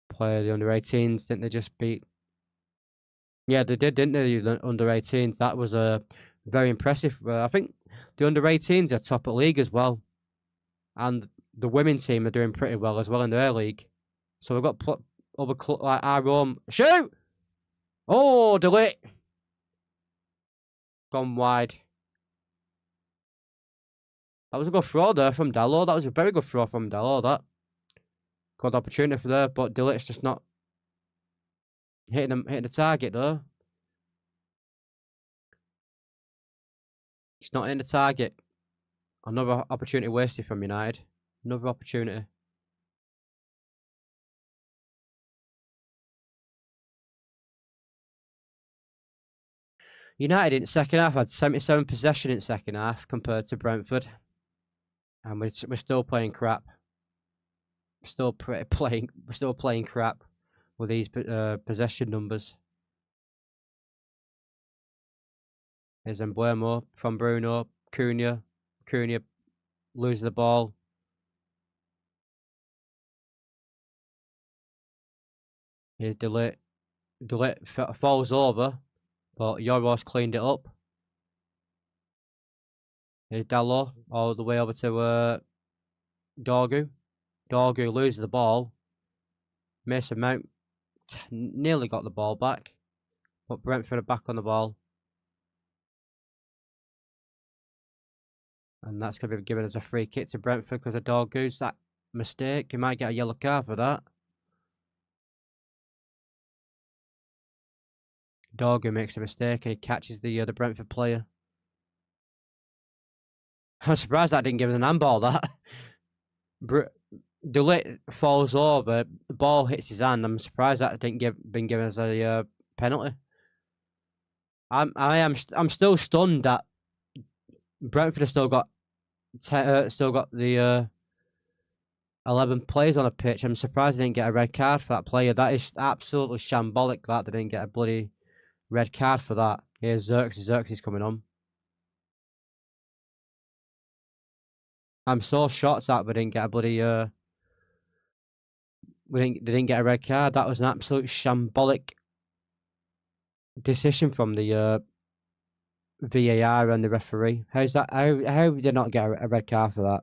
player the under-18s didn't they just beat? Yeah, they did, didn't they? The under-18s. That was very impressive. I think the under-18s are top of league as well, and the women's team are doing pretty well as well in their league. So we've got other like our own. Shoot! Oh, delete. Gone wide. That was a good throw there from Dallo. That was a very good throw from Dallo. That good opportunity for there, but Delit's just not hitting the target though. It's not hitting the target. Another opportunity wasted from United. Another opportunity. United in second half had 77 possession in second half compared to Brentford, and we're still playing crap. We're still playing crap with these possession numbers. Here's Emblemo from Bruno. Cunha loses the ball. Here's Delit. Delit falls over, but Yoros cleaned it up. Here's Dallo all the way over to Dorgu. Dorgu loses the ball. Mason Mount nearly got the ball back, but Brentford are back on the ball. And that's going to be given as a free kick to Brentford because of Dorgu's that mistake. He might get a yellow card for that. Dorgu makes a mistake and he catches the Brentford player. I'm surprised that didn't give us an handball, that. Delit falls over, the ball hits his hand. I'm surprised that didn't been given as a penalty. I'm still stunned that Brentford have still got the 11 players on a pitch. I'm surprised they didn't get a red card for that player. That is absolutely shambolic that they didn't get a bloody red card for that. Here's Xerxes coming on. I'm so shocked that we didn't get a bloody they didn't get a red card. That was an absolute shambolic decision from the VAR and the referee. How's that? How did they not get a red card for that?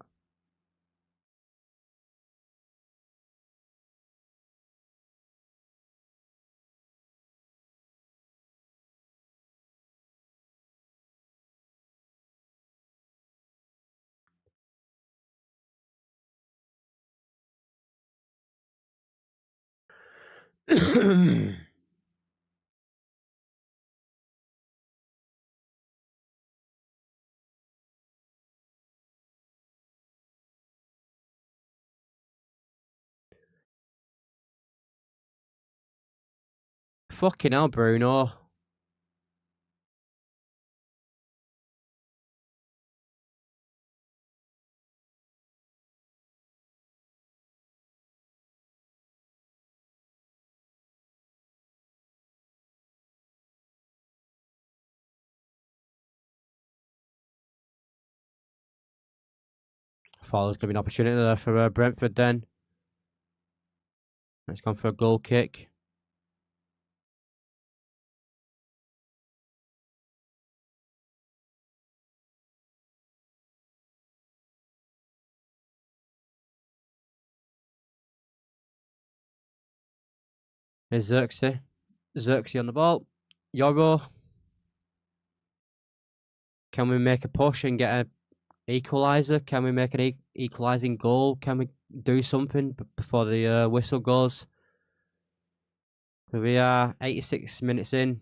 Fucking hell, Bruno. thought there was going to be an opportunity there for Brentford then. It's gone for a goal kick. Here's Xerxes. Xerxes on the ball. Yoro. Can we make a push and get an equaliser? Can we make an equalising goal? Can we do something before the whistle goes? Here we are, 86 minutes in.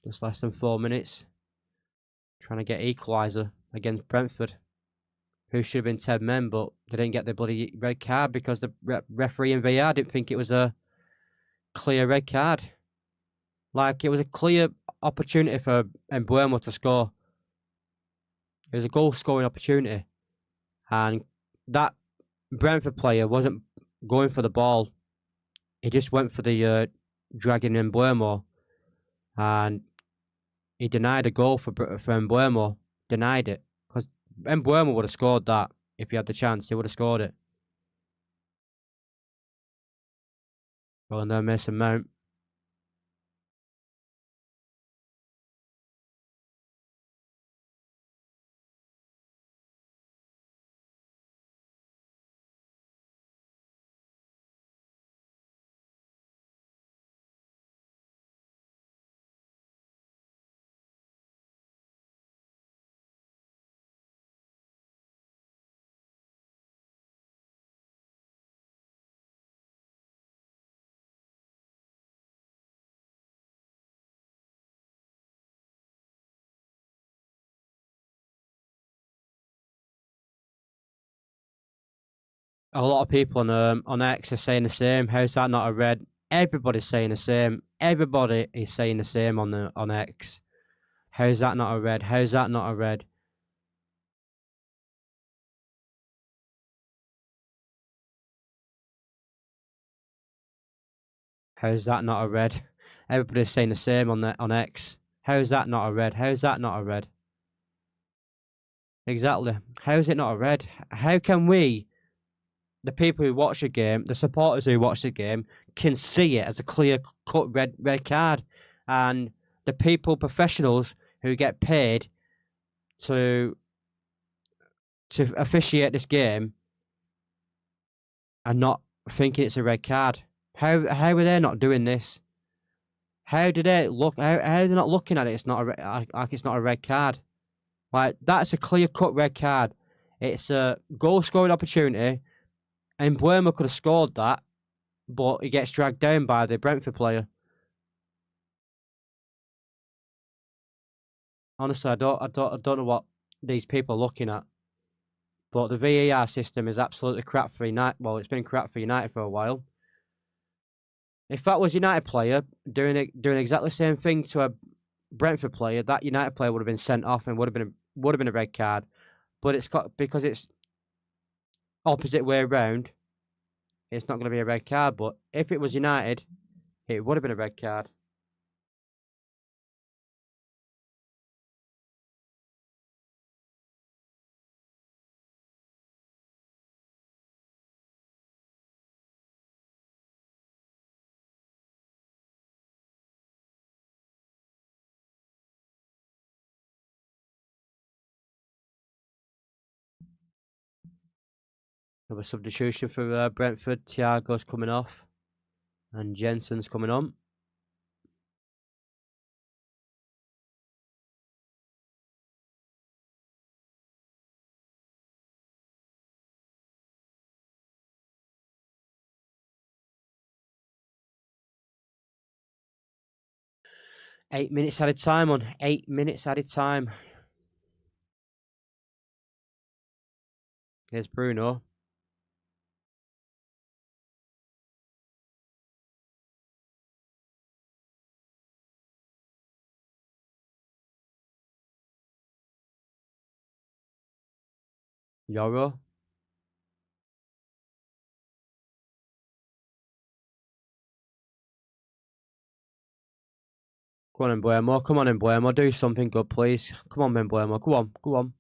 Just less than 4 minutes. Trying to get equaliser against Brentford, who should have been 10 men, but they didn't get the bloody red card because the referee in VR didn't think it was a clear red card. Like, it was a clear opportunity for Mbeumo to score. It was a goal-scoring opportunity. And that Brentford player wasn't going for the ball. He just went for the dragging Mbeumo. And he denied a goal for Mbeumo. Denied it. Because Mbeumo would have scored that if he had the chance. He would have scored it. Well, and then Mason Mount. A lot of people on X are saying the same. How's that not a red? Everybody's saying the same. Everybody is saying the same on X. How's that not a red? How's that not a red? How's that not a red? Everybody's saying the same on X. How's that not a red? How's that not a red? Exactly. How's it not a red? How can we, the people who watch the game, the supporters who watch the game, can see it as a clear-cut red card, and the people, professionals who get paid to officiate this game are not thinking it's a red card? How are they not doing this? How do they look? How are they not looking at it? It's not like it's not a red card. Like, that's a clear-cut red card. It's a goal-scoring opportunity, and Mbeumo could have scored that, but he gets dragged down by the Brentford player. Honestly, I don't know what these people are looking at. But the VAR system is absolutely crap for United. Well, it's been crap for United for a while. If that was a United player doing exactly the same thing to a Brentford player, that United player would have been sent off and would have been a red card. But because it's opposite way around, it's not going to be a red card. But if it was United, it would have been a red card. There was substitution for Brentford. Thiago's coming off, and Jensen's coming on. Eight minutes added time on. 8 minutes added time. Here's Bruno. Yoro. Go on, Mbeumo. Come on, Mbeumo. Do something good, please. Come on, Mbeumo. Go on. Go on.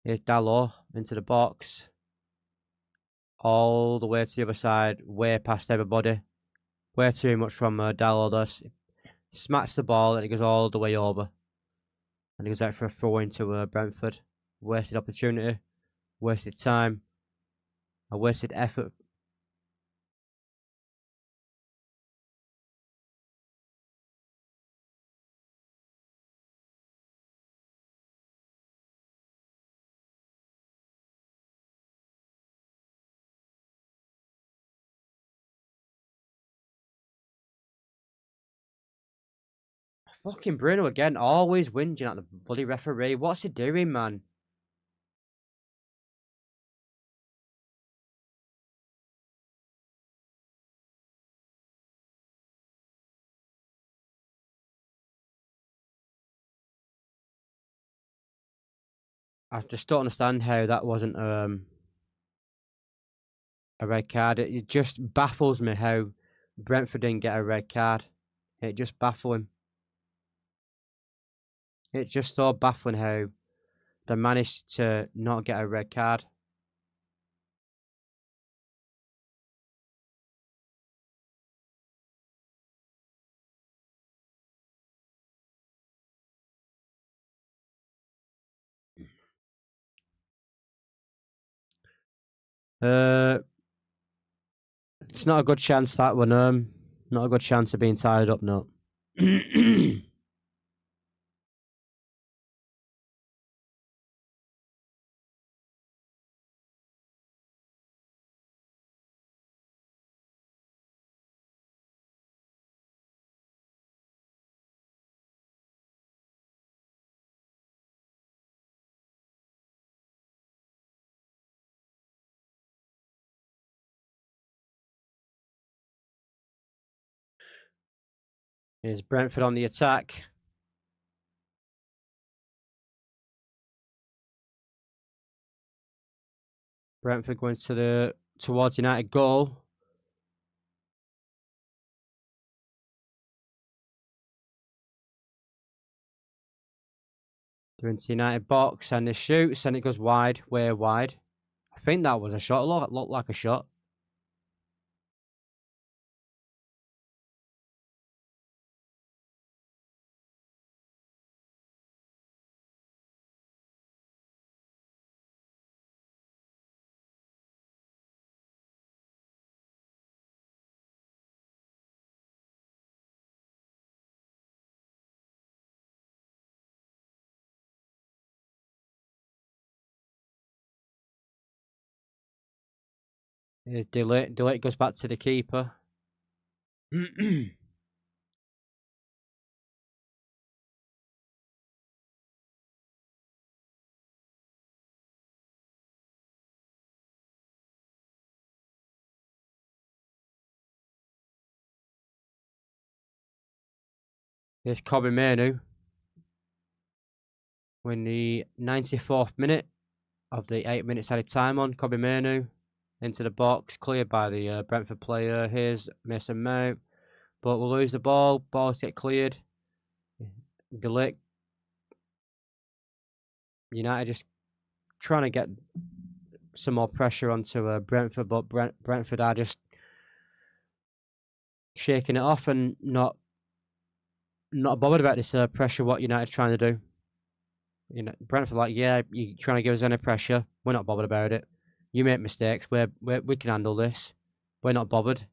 Here's Dalot into the box. All the way to the other side, way past everybody. Way too much from Dalot does. Smacks the ball and it goes all the way over. And he goes out for a throw into Brentford. Wasted opportunity. Wasted time. A wasted effort. Fucking Bruno again, always whinging at the bloody referee. What's he doing, man? I just don't understand how that wasn't a red card. It just baffles me how Brentford didn't get a red card. It just baffles him. It's just so baffling how they managed to not get a red card. It's not a good chance that one. Not a good chance of being tied up. No. Is Brentford on the attack? Brentford going towards United goal. They're into United box and it shoots and it goes wide, way wide. I think that was a shot. It looked like a shot. Delay goes back to the keeper. Here's Kobe Manu. We're in the 94th minute of the 8 minutes added time on. Kobe Manu into the box, cleared by the Brentford player. Here's Mason Mount, but we'll lose the ball. Balls get cleared. Delay. United just trying to get some more pressure onto Brentford, but Brentford are just shaking it off and not bothered about this pressure. What United's trying to do. You know, Brentford like, yeah, you're trying to give us any pressure. We're not bothered about it. You make mistakes. We can handle this. We're not bothered.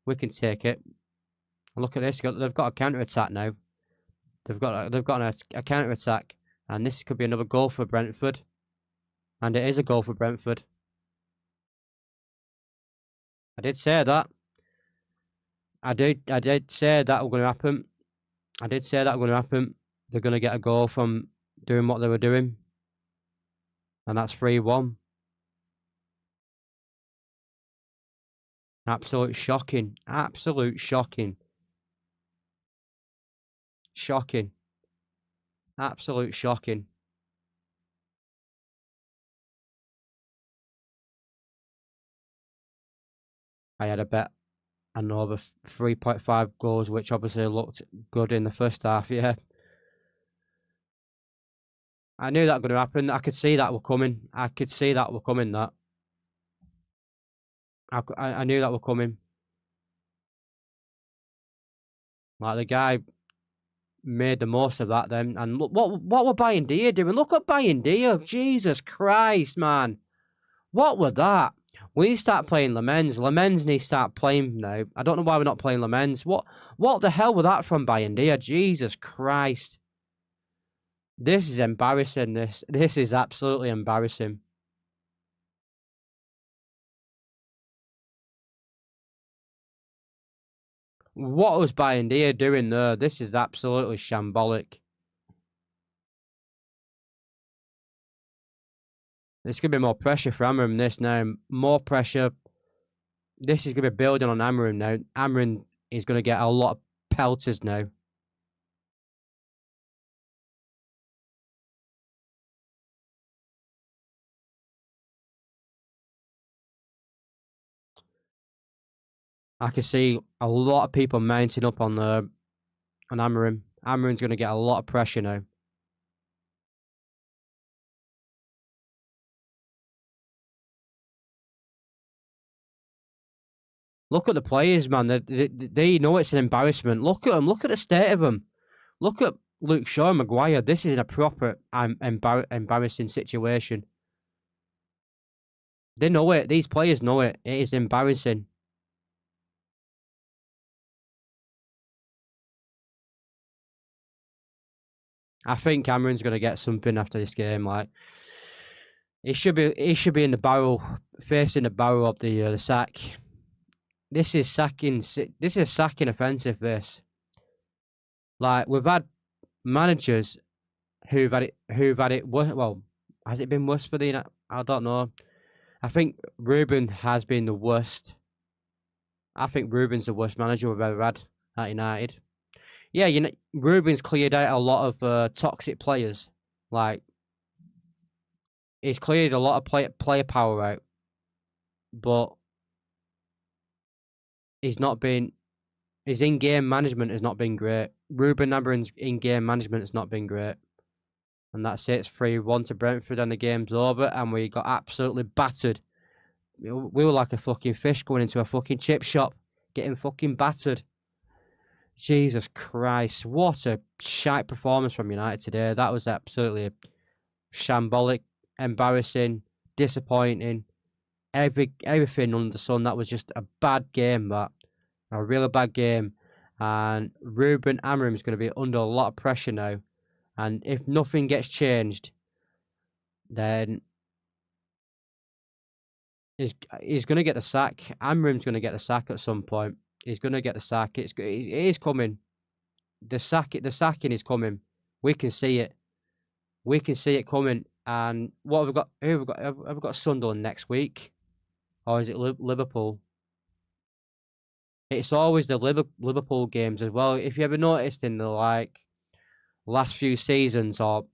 We can take it. And look at this. They've got a counter attack now. They've got a counter attack, and this could be another goal for Brentford. And it is a goal for Brentford. I did say that. I did say that was going to happen. I did say that was going to happen. They're going to get a goal from doing what they were doing. And that's 3-1. Absolute shocking. Absolute shocking. Shocking. Absolute shocking. I had a bet and over 3.5 goals, which obviously looked good in the first half, yeah. I knew that was going to happen. I could see that were coming. I could see that were coming, that. I knew that were coming. Like, the guy made the most of that then. And look, what were Bayindia doing? Look at Bayindia. Jesus Christ, man. What were that? We need to start playing Lamens. Lamens need to start playing now. I don't know why we're not playing Lamens. What the hell was that from Bayindia? Jesus Christ. This is embarrassing, this. This is absolutely embarrassing. What was Bayindia doing there? This is absolutely shambolic. There's going to be more pressure for Amram this now. More pressure. This is going to be building on Amram now. Amram is going to get a lot of pelters now. I can see a lot of people mounting up on Amram. Amram's going to get a lot of pressure now. Look at the players, man. They know it's an embarrassment. Look at them. Look at the state of them. Look at Luke Shaw and Maguire. This is a proper embarrassing situation. They know it. These players know it. It is embarrassing. I think Cameron's going to get something after this game. Like, he should be in the barrel, facing the barrel of the sack. This is sacking. This is sacking offensive. This, like, we've had managers who've had it. Well, has it been worse for the? I don't know. I think Ruben has been the worst. I think Ruben's the worst manager we've ever had at United. Yeah, you know, Ruben's cleared out a lot of toxic players. Like, he's cleared a lot of player power out, but he's not been. His in-game management has not been great. Ruben Amorim's in-game management has not been great. And that's it. It's 3-1 to Brentford and the game's over. And we got absolutely battered. We were like a fucking fish going into a fucking chip shop. Getting fucking battered. Jesus Christ. What a shite performance from United today. That was absolutely shambolic, embarrassing, disappointing. Everything under the sun. That was just a bad game, that. A really bad game. And Ruben Amorim is going to be under a lot of pressure now. And if nothing gets changed, then he's going to get the sack. Amorim's going to get the sack at some point. He's going to get the sack. It is coming. The sacking is coming. We can see it. We can see it coming. And what have we got? Who have we got? Have we got Sunderland next week? Or is it Liverpool? It's always the Liverpool games as well. If you ever noticed in the last few seasons, or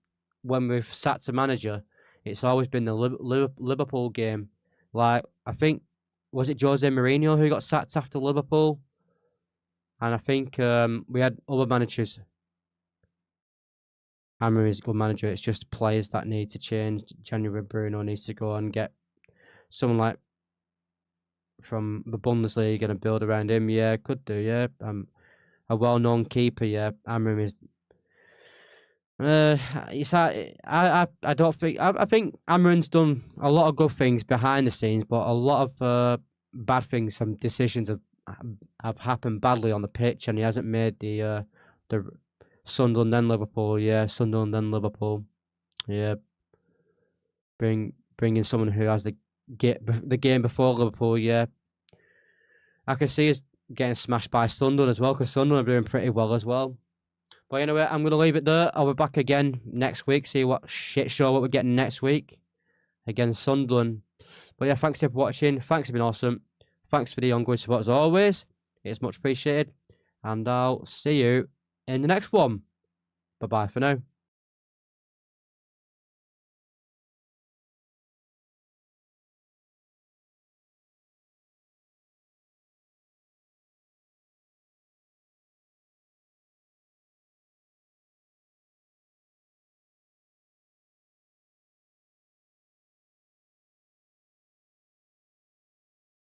when we've sacked a manager, it's always been the Liverpool game. Like, I think, was it Jose Mourinho who got sacked after Liverpool? And I think we had other managers. Amorim is a good manager. It's just players that need to change. January Bruno needs to go and get someone like from the Bundesliga and build around him. Yeah, could do. Yeah, a well-known keeper. Yeah, Amorim is. I don't think. I think Amorim's done a lot of good things behind the scenes, but a lot of bad things. Some decisions have happened badly on the pitch, and he hasn't made the Sunderland then Liverpool. Yeah, Sunderland then Liverpool. Yeah, bringing someone who has the game before Liverpool. Yeah, I can see us getting smashed by Sunderland as well, because Sunderland are doing pretty well as well. But anyway, I'm going to leave it there. I'll be back again next week, see what shit show what we're getting next week against Sunderland. But yeah, thanks for watching. Thanks for being awesome. Thanks for the ongoing support as always. It's much appreciated. And I'll see you in the next one. Bye-bye for now.